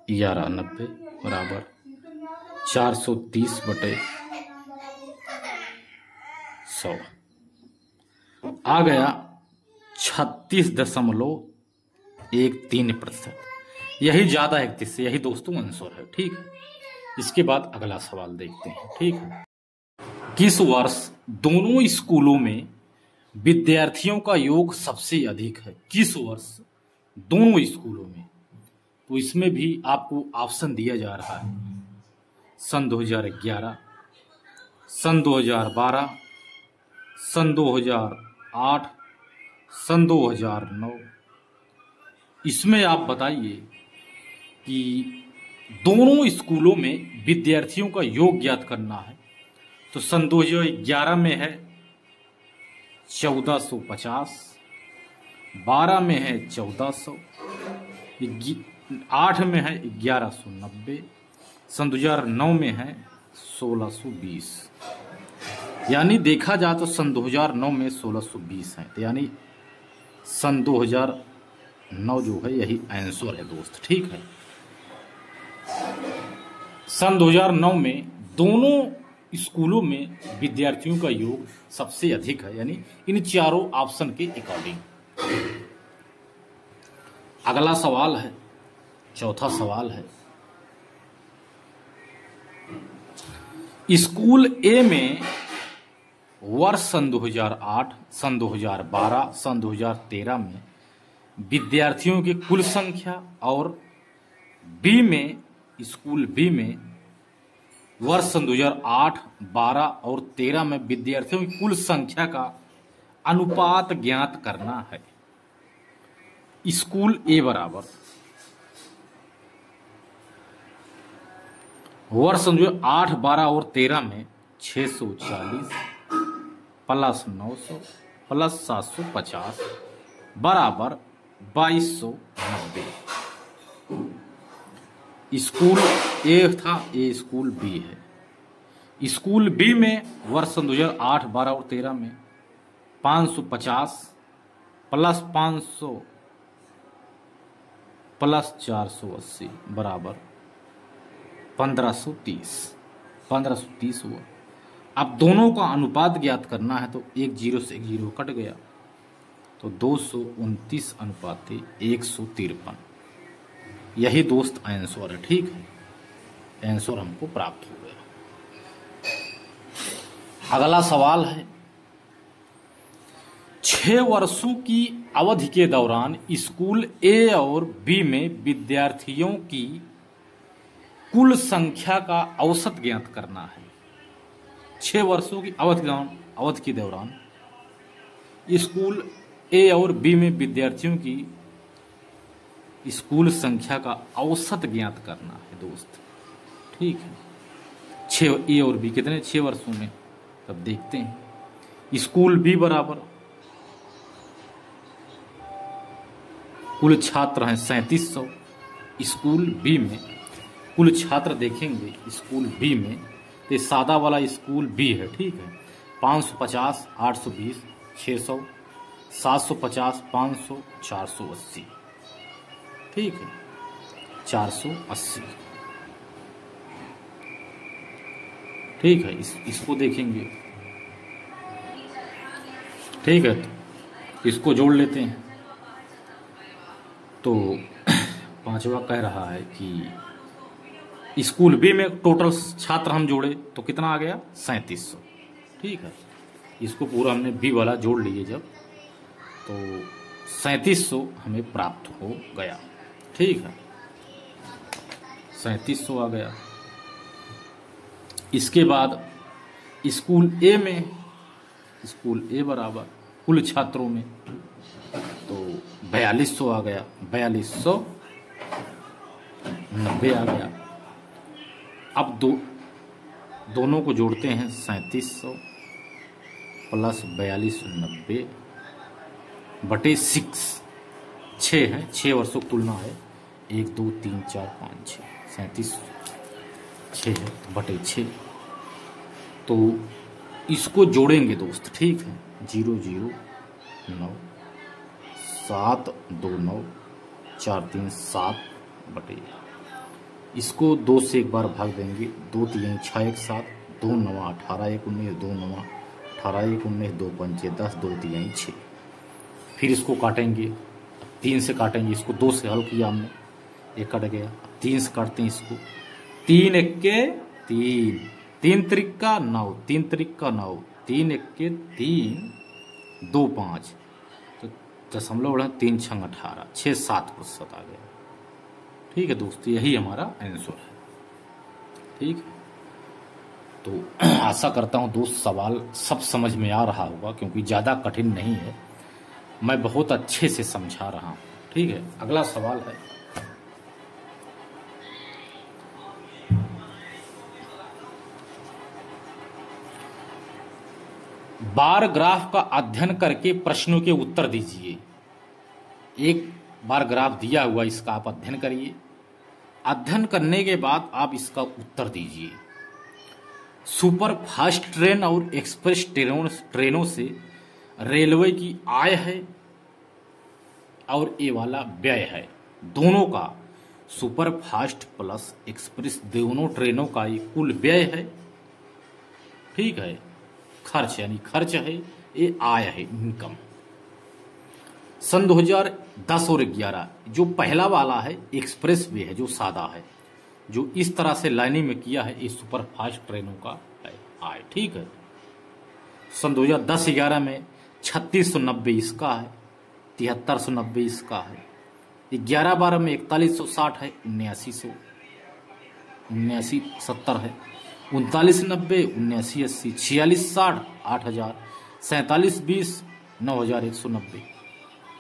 1190 बराबर 430 बटे 100 आ गया 36.13%। यही ज्यादा है 31 से, यही दोस्तों आंसर है। ठीक है, इसके बाद अगला सवाल देखते हैं। ठीक है, किस वर्ष दोनों स्कूलों में विद्यार्थियों का योग सबसे अधिक है? किस वर्ष दोनों स्कूलों में? तो इसमें भी आपको ऑप्शन दिया जा रहा है, सन 2011, सन 2012, सन 2008, सन 2009, इसमें आप बताइए कि दोनों स्कूलों में विद्यार्थियों का योग ज्ञात करना है। तो सन 2011 में है 1450, 12 में है 1400, 8 में है 1190, सन 2009 में है 1620। यानी देखा जाए तो सन 2009 में 1620 है, तो यानी सन 2009 जो है यही आंसर है दोस्त। ठीक है, सन 2009 में दोनों स्कूलों में विद्यार्थियों का योग सबसे अधिक है, यानी इन चारों ऑप्शन के अकॉर्डिंग। अगला सवाल है, चौथा सवाल है, स्कूल ए में वर्ष सन 2008, सन 2012, सन 2013 में विद्यार्थियों की कुल संख्या और बी में, स्कूल बी में वर्ष सन 2008, 12 और 13 में विद्यार्थियों की कुल संख्या का अनुपात ज्ञात करना है। स्कूल ए बराबर वर्ष सन 2008, 12 और 13 में 640 प्लस 900 प्लस 750 बराबर 2290। स्कूल ए था, ए स्कूल बी है। स्कूल बी में वर्ष सन 2008, 12 और 13 में 550 प्लस 500 प्लस 480 बराबर 1530 हुआ। अब दोनों का अनुपात ज्ञात करना है, तो एक जीरो से एक जीरो कट गया, तो 229 अनुपात 153। यही दोस्त आंसर है। ठीक है, आंसर हमको प्राप्त हो गया। अगला सवाल है, 6 वर्षों की अवधि के दौरान स्कूल ए और बी में विद्यार्थियों की कुल संख्या का औसत ज्ञात करना है। 6 वर्षों की अवधि के दौरान स्कूल ए और बी में विद्यार्थियों की स्कूल संख्या का औसत ज्ञात करना है दोस्त। ठीक है, 6 ए और बी कितने 6 वर्षों में, तब देखते हैं। स्कूल बी बराबर कुल छात्र हैं 3700। स्कूल बी में कुल छात्र देखेंगे स्कूल बी में, तो सादा वाला स्कूल बी है। ठीक है, 550, 820, 600, 750, 500, 480। ठीक है, 480। ठीक है, इसको देखेंगे। ठीक है, तो इसको जोड़ लेते हैं। तो पांचवा कह रहा है कि स्कूल बी में टोटल छात्र हम जोड़े तो कितना आ गया 3700। ठीक है, इसको पूरा हमने बी वाला जोड़ लिए जब, तो 3700 हमें प्राप्त हो गया। ठीक है, 3700 आ गया। इसके बाद स्कूल ए में, स्कूल ए बराबर कुल छात्रों में तो 4200 आ गया, 4290 आ गया। अब दोनों को जोड़ते हैं, 3700 प्लस 4290 बटे 6 है, 6 वर्षों की तुलना है, 1 2 3 4 5 6, 37 6 है बटे 6। तो इसको जोड़ेंगे दोस्त। ठीक है, 0 0 9 7 2 9 4 3 7 बटे, इसको 2 से एक बार भाग देंगे, 2 3 6 1 7, 2 9 18 1 19, 2 9 18 1 19, 2 5 10, 2 3 6। फिर इसको काटेंगे, 3 से काटेंगे, इसको 2 से हल किया हमने, एक कट गया। 3 से काटते हैं इसको, 3 1 3, 3 त्रिका 9, 3 त्रिका 9, 3 1 3, 2 5, तो दशमलव बढ़ा 3 6 18, 6-7% आ गया। ठीक है दोस्तों, यही हमारा आंसर है। ठीक है, तो आशा करता हूँ दोस्त सवाल सब समझ में आ रहा होगा, क्योंकि ज़्यादा कठिन नहीं है, मैं बहुत अच्छे से समझा रहा हूँ। ठीक है, अगला सवाल है, बार ग्राफ का अध्ययन करके प्रश्नों के उत्तर दीजिए। एक बार ग्राफ दिया हुआ, इसका आप अध्ययन करिए। अध्ययन करने के बाद आप इसका उत्तर दीजिए। सुपर फास्ट ट्रेन और एक्सप्रेस ट्रेनों से रेलवे की आय है और ये वाला व्यय है। दोनों का, सुपर फास्ट प्लस एक्सप्रेस दोनों ट्रेनों का ये कुल व्यय है। ठीक है, खर्च यानी खर्च है, ये आय है, इनकम। सन 2010 और 11 जो पहला वाला है एक्सप्रेस वे है, जो सादा है, जो इस तरह से लाइनिंग में किया है, ये सुपर फास्ट ट्रेनों का है आय। ठीक है, सन 2010-11 में 3690 इसका है, 7390 इसका है, 11-12 में 4160 है, 7970 है, 3990, 7980, 4660, 8000, 4720, 9190।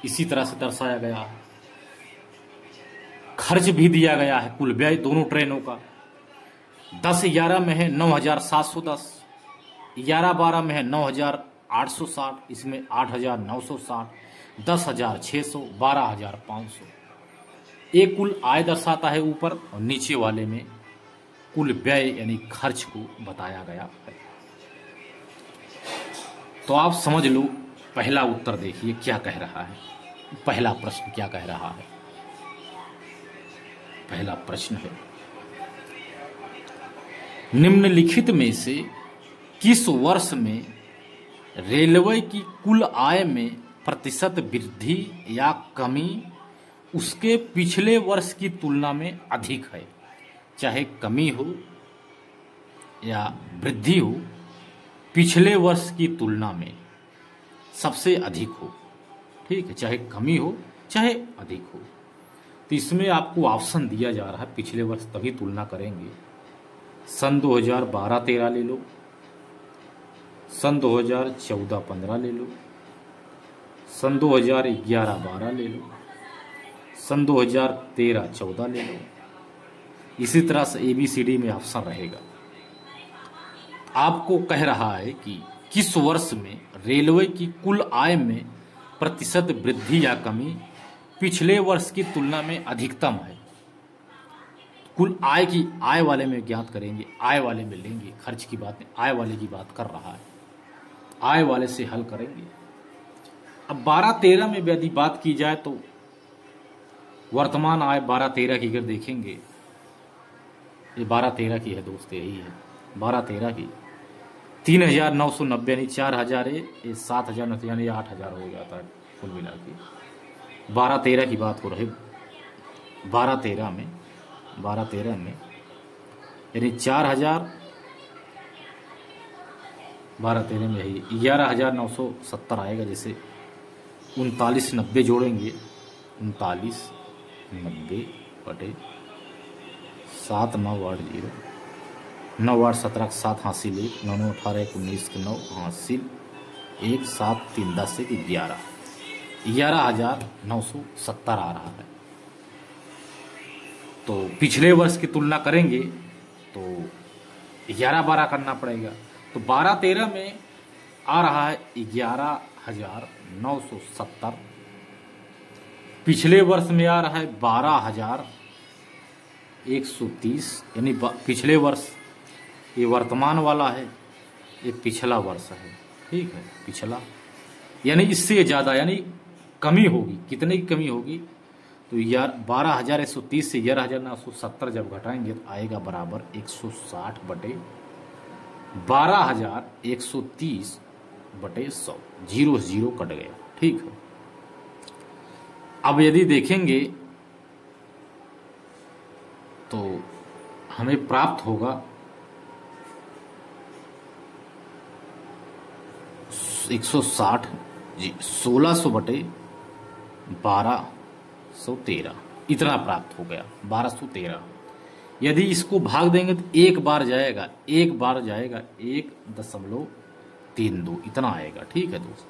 इसी तरह से दर्शाया गया है। खर्च भी दिया गया है, कुल व्यय दोनों ट्रेनों का। 10-11 में है 9710, 11-12 में है 9860, इसमें 8960, 10600, 12500। एक कुल आय दर्शाता है ऊपर, और नीचे वाले में कुल व्यय यानी खर्च को बताया गया है। तो आप समझ लो, पहला उत्तर देखिए क्या कह रहा है। पहला प्रश्न क्या कह रहा है? पहला प्रश्न है, निम्नलिखित में से किस वर्ष में रेलवे की कुल आय में प्रतिशत वृद्धि या कमी उसके पिछले वर्ष की तुलना में अधिक है? चाहे कमी हो या वृद्धि हो, पिछले वर्ष की तुलना में सबसे अधिक हो। ठीक है, चाहे कमी हो चाहे अधिक हो। तो इसमें आपको ऑप्शन दिया जा रहा है, पिछले वर्ष तभी तुलना करेंगे। सन 2012-13 ले लो, सन 2014-15 ले लो, सन 2011-12 ले लो, सन 2013-14 ले लो। इसी तरह से ABCD में ऑप्शन रहेगा। आपको कह रहा है कि किस वर्ष में रेलवे की कुल आय में प्रतिशत वृद्धि या कमी पिछले वर्ष की तुलना में अधिकतम है। कुल आय की, आय वाले में ज्ञात करेंगे, आय वाले में लेंगे, खर्च की बात नहीं, आय वाले की बात कर रहा है, आय वाले से हल करेंगे। अब 12-13 में यदि बात की जाए तो वर्तमान आय 12-13 की अगर देखेंगे, ये 12-13 की है दोस्त, यही है 12-13 की। 3990 यानी 4000 है, ये 7000 यानी 8000 हो जाता है कुल मिला के। 12-13 की बात हो रही, 12-13 में यानी 4000, 12-13 में यही 11970 आएगा। जैसे 3990 जोड़ेंगे, 3990 बटे 7, 980, 9 8 17 7 हासिल 1, 9 9 18 1 19 के 9 हासिल 1 7 3 10 1 11, 11970 आ रहा है। तो पिछले वर्ष की तुलना करेंगे तो 11-12 करना पड़ेगा। तो 12-13 में आ रहा है 11,970, पिछले वर्ष में आ रहा है 12,130, यानी पिछले वर्ष, ये वर्तमान वाला है, ये पिछला वर्ष है। ठीक है, पिछला यानी इससे ज़्यादा, यानी कमी होगी। कितने की कमी होगी? तो यार 12,130 से 11,970 जब घटाएंगे तो आएगा बराबर 160 बटे 12,130 बटे 100, 0 0 कट गया। ठीक है, अब यदि देखेंगे तो हमें प्राप्त होगा 160 जी 1600 बटे 1213, इतना प्राप्त हो गया 1213। यदि इसको भाग देंगे तो एक बार जाएगा 1.32 इतना आएगा। ठीक है दोस्त,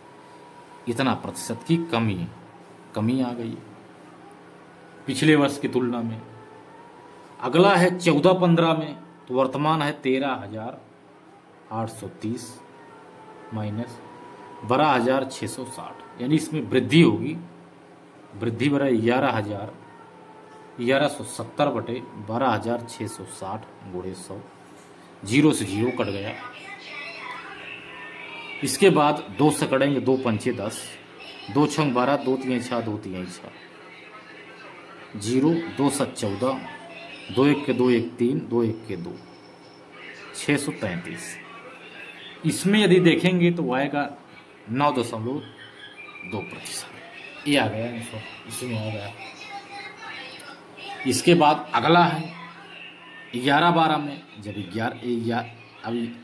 इतना प्रतिशत की कमी आ गई। पिछले वर्ष की तुलना में। अगला है 14-15 में, तो वर्तमान है 13,830 माइनस 12,660, यानी इसमें वृद्धि होगी। वृद्धि बरा 11,1170 बटे 12,660 गुणे 100, जीरो से जीरो कट गया। इसके बाद 2 से कटेंगे, 2 पंचे 10, 2 छंग 12, 2 तीन 6, 2 तीन 6, जीरो, 2 7 14, 2 1 के 2 1 3, 2 1 के 2, 633। इसमें यदि देखेंगे तो आएगा 9.2%। ये आ गया आंसर, इसमें आ गया। इसके बाद अगला है 11-12 में, जब 11 अभी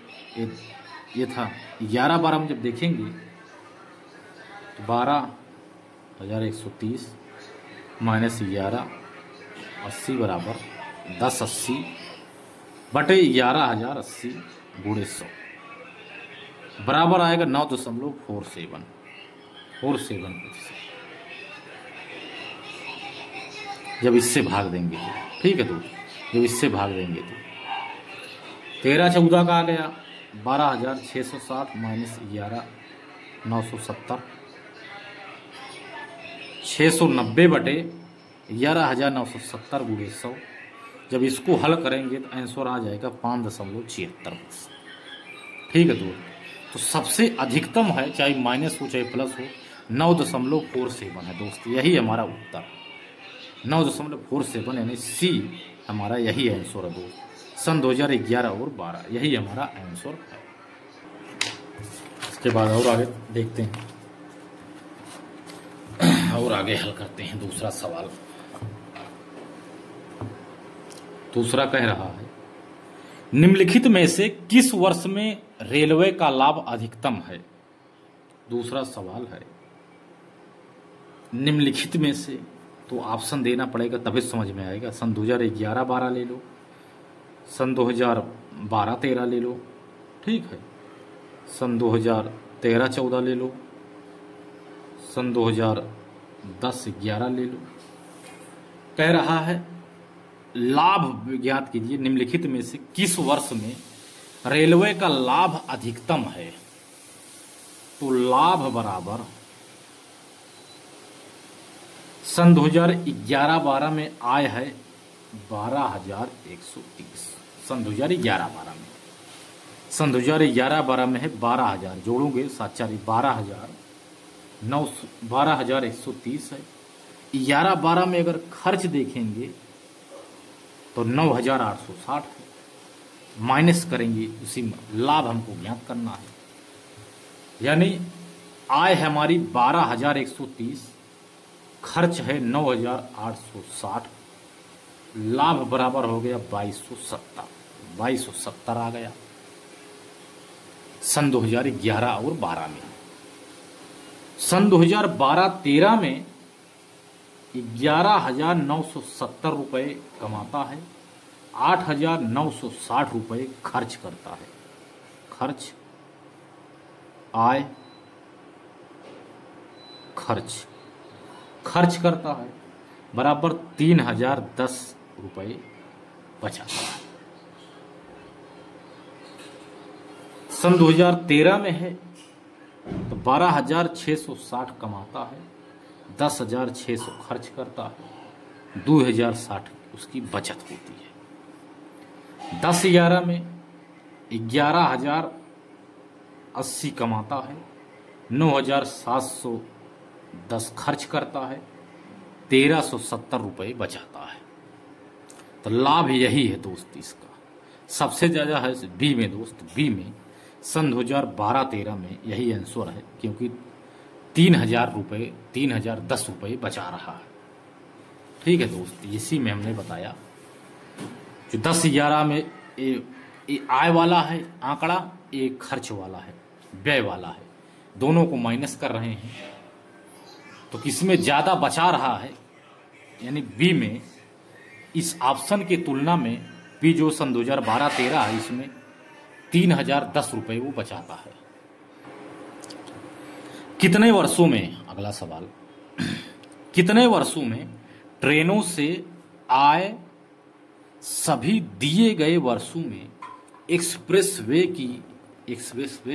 ये था 11-12 में जब देखेंगे तो 12,130 माइनस 11, 80 बराबर 1080 बटे 11,080 गुणे 100 बराबर आएगा 9.47%। जब इससे भाग देंगे तो ठीक है दोस्त, जब इससे भाग देंगे तो 13-14 का आ गया 12,660 माइनस 11,970, 690 बटे 11,970 गुणे 100। जब इसको हल करेंगे तो आंसर आ जाएगा 5.76%। ठीक है दोस्त, तो सबसे अधिकतम है, चाहे माइनस हो चाहे प्लस हो, 9.47 है दोस्त। यही हमारा उत्तर 9.47, यानी सी हमारा यही आंसर है दोस्त। सन 2011 और 12 यही हमारा आंसर है। इसके बाद और आगे देखते हैं और आगे हल करते हैं दूसरा सवाल। दूसरा कह रहा है, निम्नलिखित में से किस वर्ष में रेलवे का लाभ अधिकतम है। दूसरा सवाल है निम्नलिखित में से, तो ऑप्शन देना पड़ेगा तभी समझ में आएगा। सन 2011-12 ले लो, सन 2012-13 ले लो, ठीक है, सन 2013-14 ले लो, सन 2010-11 ले लो। कह रहा है लाभ ज्ञात कीजिए, निम्नलिखित में से किस वर्ष में रेलवे का लाभ अधिकतम है। तो लाभ बराबर सन 2011-12 में आय है 12,130। सन 2011-12 में, सन 2011-12 में है 12,000, जोड़ोगे 7 12,130 है। 11-12 में अगर खर्च देखेंगे तो 9,860 है, माइनस करेंगे उसी में लाभ हमको ज्ञात करना है। यानी आय हमारी 12,130, खर्च है 9,860, लाभ बराबर हो गया 2270 आ गया सन 2011 और 12 में। सन 2012-13 में 11,970 रुपये कमाता है, 8,960 रुपये खर्च करता है। खर्च, आय, खर्च करता है बराबर 3,010 रुपये बचाता है। सन 2013 में है तो 12,660 कमाता है, 10,600 खर्च करता है, 2,060 उसकी बचत होती है। 10-11 में 11,080 कमाता है, 9,710 खर्च करता है, 1,370 रुपये बचाता है। तो लाभ यही है दोस्त इसका। सबसे ज़्यादा है बी में दोस्त, बी में सन 2012-13 में यही आंसर है, क्योंकि 3,010 रुपये बचा रहा है। ठीक है दोस्त, इसी में हमने बताया जो 10-11 में ये आय वाला है आंकड़ा, ये खर्च वाला है, व्यय वाला है, दोनों को माइनस कर रहे हैं। तो किसमें ज़्यादा बचा रहा है, यानी बी में, इस ऑप्शन की तुलना में बी जो सन 2012-13 है, इसमें 3,010 रुपये वो बचाता है। कितने वर्षों में, अगला सवाल, कितने वर्षों में ट्रेनों से आए सभी दिए गए वर्षों में एक्सप्रेसवे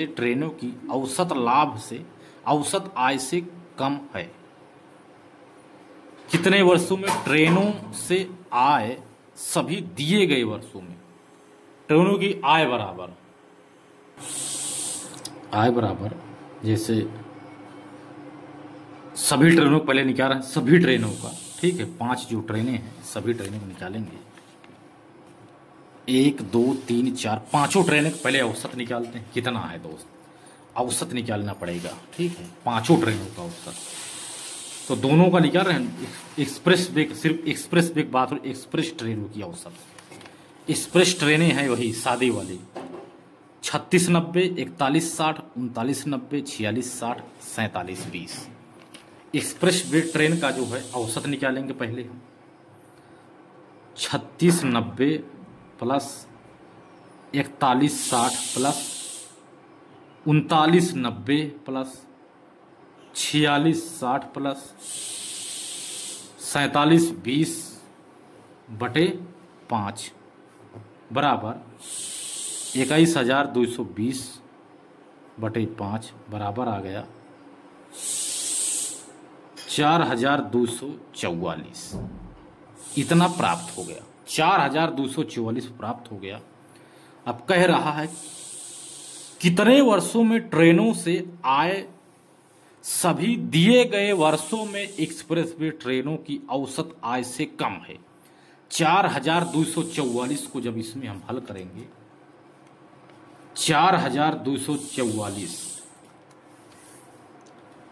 ट्रेनों की औसत लाभ से औसत आय से कम है। कितने वर्षों में ट्रेनों से आय सभी दिए गए वर्षों में ट्रेनों की आय बराबर जैसे सभी ट्रेनों को पहले निकाल रहे हैं, सभी ट्रेनों का, ठीक है, 5 जो ट्रेनें हैं सभी ट्रेनों को निकालेंगे, 1 2 3 4 पांचों ट्रेनें पहले औसत निकालते हैं। कितना है दोस्त, औसत निकालना पड़ेगा, ठीक है, पांचों ट्रेनों का औसत। तो दोनों का निकाल रहे हैं, एक्सप्रेस वे, सिर्फ एक्सप्रेस वे बात हो, एक्सप्रेस ट्रेनों की औसत। एक्सप्रेस ट्रेनें हैं वही सादी वाली 3690, 4160, 3990, 4660, 4720। एक्सप्रेस वे ट्रेन का जो है औसत निकालेंगे पहले हम। 3690 प्लस 4160 प्लस 3990 प्लस 4660 प्लस 4720 बटे 5 बराबर 21220 बटे 5 बराबर आ गया 4244। इतना प्राप्त हो गया, 4244 प्राप्त हो गया। अब कह रहा है कितने वर्षों में ट्रेनों से आय सभी दिए गए वर्षों में एक्सप्रेसवे ट्रेनों की औसत आय से कम है। 4244 को जब इसमें हम हल करेंगे, 4244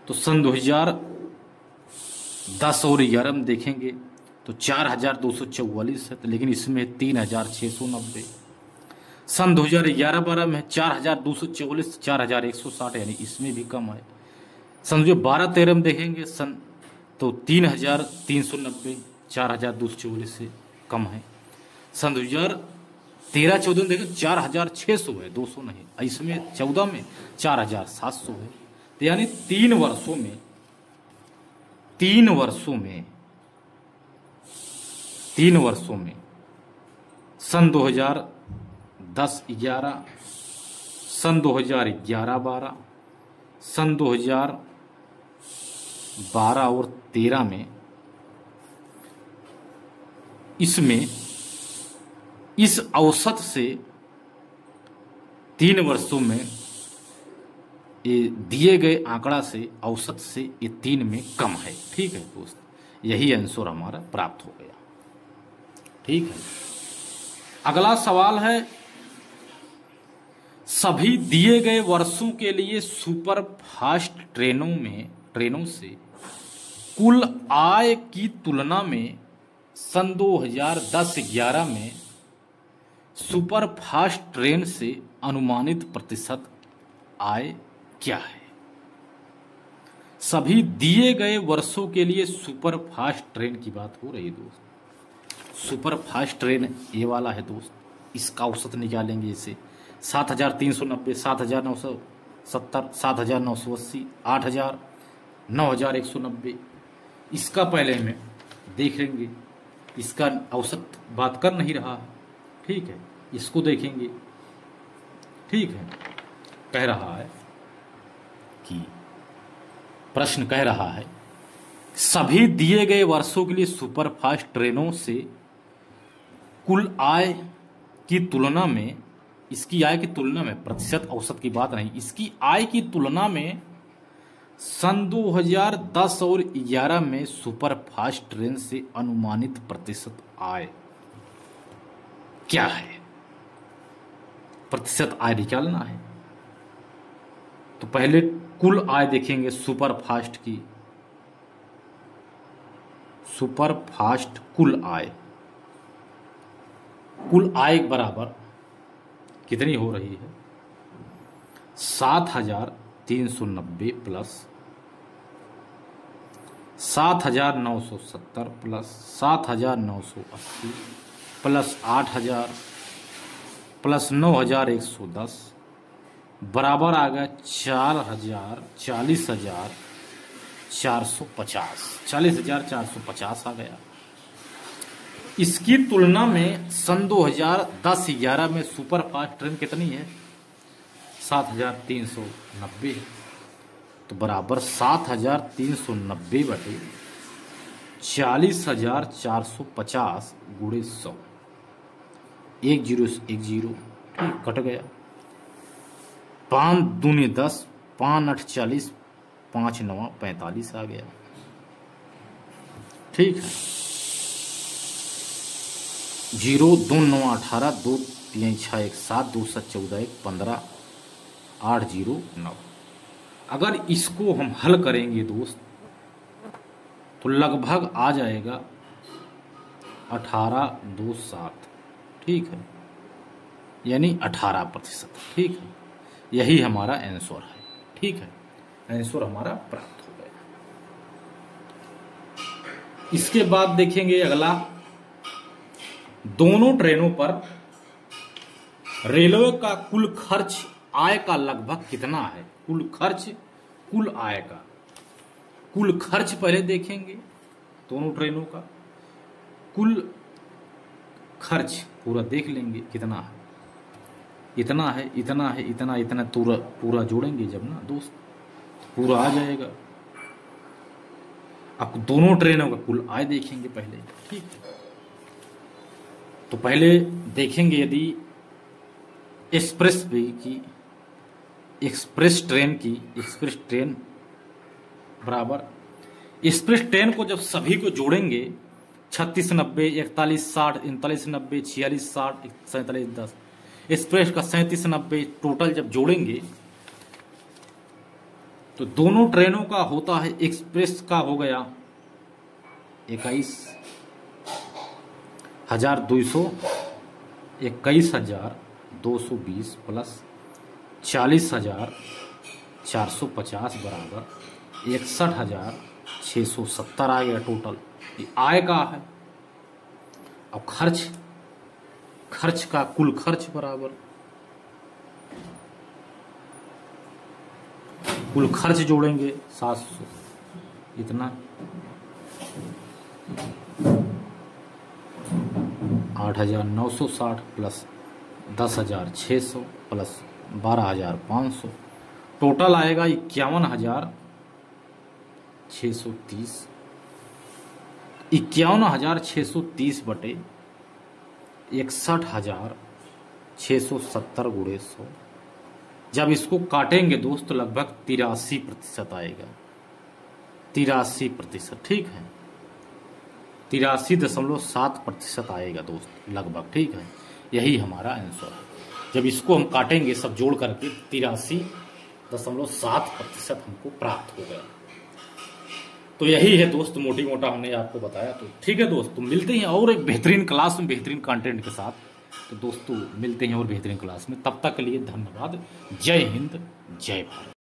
तो सन 2010 और 11 में देखेंगे तो 4244 है, तो लेकिन इसमें 3690। सन 2011-12 में 4244 4160, यानी इसमें भी कम है। सन 2012-13 में देखेंगे सन तो 3390 4244 से कम है। सन 2013-14 में देखें 4600 है, 200 नहीं। इसमें 14 में 4700 है। तो यानी 3 वर्षों में सन 2010-11, सन 2011-12, सन 2012 और 13 में इसमें इस औसत से 3 वर्षों में ये दिए गए आंकड़ा से औसत से ये 3 में कम है। ठीक है दोस्त, यही आंसर हमारा प्राप्त हो गया। ठीक है, अगला सवाल है सभी दिए गए वर्षों के लिए सुपर फास्ट ट्रेनों से कुल आय की तुलना में सन 2010-11 में सुपर फास्ट ट्रेन से अनुमानित प्रतिशत आय क्या है। सभी दिए गए वर्षों के लिए सुपर फास्ट ट्रेन की बात हो रही है दोस्त। सुपर फास्ट ट्रेन ये वाला है दोस्त, इसका औसत निकालेंगे। इसे 7390, 7970, 7980, 8000, 9190, इसका पहले हमें देख लेंगे। इसका औसत बात कर नहीं रहा है, ठीक है, इसको देखेंगे। ठीक है, कह रहा है कि प्रश्न कह रहा है सभी दिए गए वर्षों के लिए सुपर फास्ट ट्रेनों से कुल आय की तुलना में, इसकी आय की तुलना में, प्रतिशत औसत की बात नहीं, इसकी आय की तुलना में सन 2010 और 11 में सुपर फास्ट ट्रेन से अनुमानित प्रतिशत आय क्या है। प्रतिशत आय निकालना है तो पहले कुल आय देखेंगे सुपर फास्ट की। सुपर फास्ट कुल आय बराबर कितनी हो रही है, 7390 प्लस 7970 प्लस 7980 प्लस 8000 प्लस 9110 बराबर आ गया 40,450 आ गया। इसकी तुलना में सन 2010-11 में सुपर फास्ट ट्रेन कितनी है? 7,390 है। तो बराबर 7,390 बटे 40,450 गुणे 100, 1 0 से 1 0 ठीक कट गया। 5 दूनी 10, 5 8 40, 5 9 45 आ गया। ठीक है। 0 2 9 18, 2 3 6 1 7, 2 7 14 1 15, 8 0 9। अगर इसको हम हल करेंगे दोस्त तो लगभग आ जाएगा 18 2 7, ठीक है, यानी 18%। ठीक है, यही हमारा आंसर है। ठीक है, आंसर हमारा प्राप्त हो गया। इसके बाद देखेंगे अगला, दोनों ट्रेनों पर रेलवे का कुल खर्च आय का लगभग कितना है? कुल खर्च, कुल आय का कुल खर्च पहले देखेंगे दोनों ट्रेनों का कुल खर्च पूरा देख लेंगे कितना है। इतना है, इतना है, इतना, इतना पूरा जोड़ेंगे जब ना दोस्त पूरा आ जाएगा। अब दोनों ट्रेनों का कुल आय देखेंगे पहले। ठीक है, तो पहले देखेंगे यदि एक्सप्रेस ट्रेन बराबर एक्सप्रेस ट्रेन को जब सभी को जोड़ेंगे 36 90 41 60 39 90 46 60 47 10, एक्सप्रेस का 37 90 टोटल जब जोड़ेंगे तो दोनों ट्रेनों का होता है, एक्सप्रेस का हो गया 21,220 प्लस 40,450 बराबर 61,670 आ गया टोटल। ये आय का है। अब खर्च का कुल खर्च बराबर कुल खर्च जोड़ेंगे 700, इतना 8,960 प्लस 10,600 प्लस 12,500, टोटल आएगा 51,630। 51,630 बटे 61,670 गुणे 100। जब इसको काटेंगे दोस्त तो लगभग 83% आएगा। 83%, ठीक है, 83.7% आएगा दोस्त लगभग। ठीक है, यही हमारा आंसर है। जब इसको हम काटेंगे सब जोड़ करके 83.7% हमको प्राप्त हो गया। तो यही है दोस्त, मोटी मोटा हमने आपको बताया। तो ठीक है दोस्त, तो मिलते हैं और एक बेहतरीन क्लास में बेहतरीन कंटेंट के साथ। तो दोस्तों मिलते हैं और बेहतरीन क्लास में, तब तक के लिए धन्यवाद। जय हिंद, जय भारत।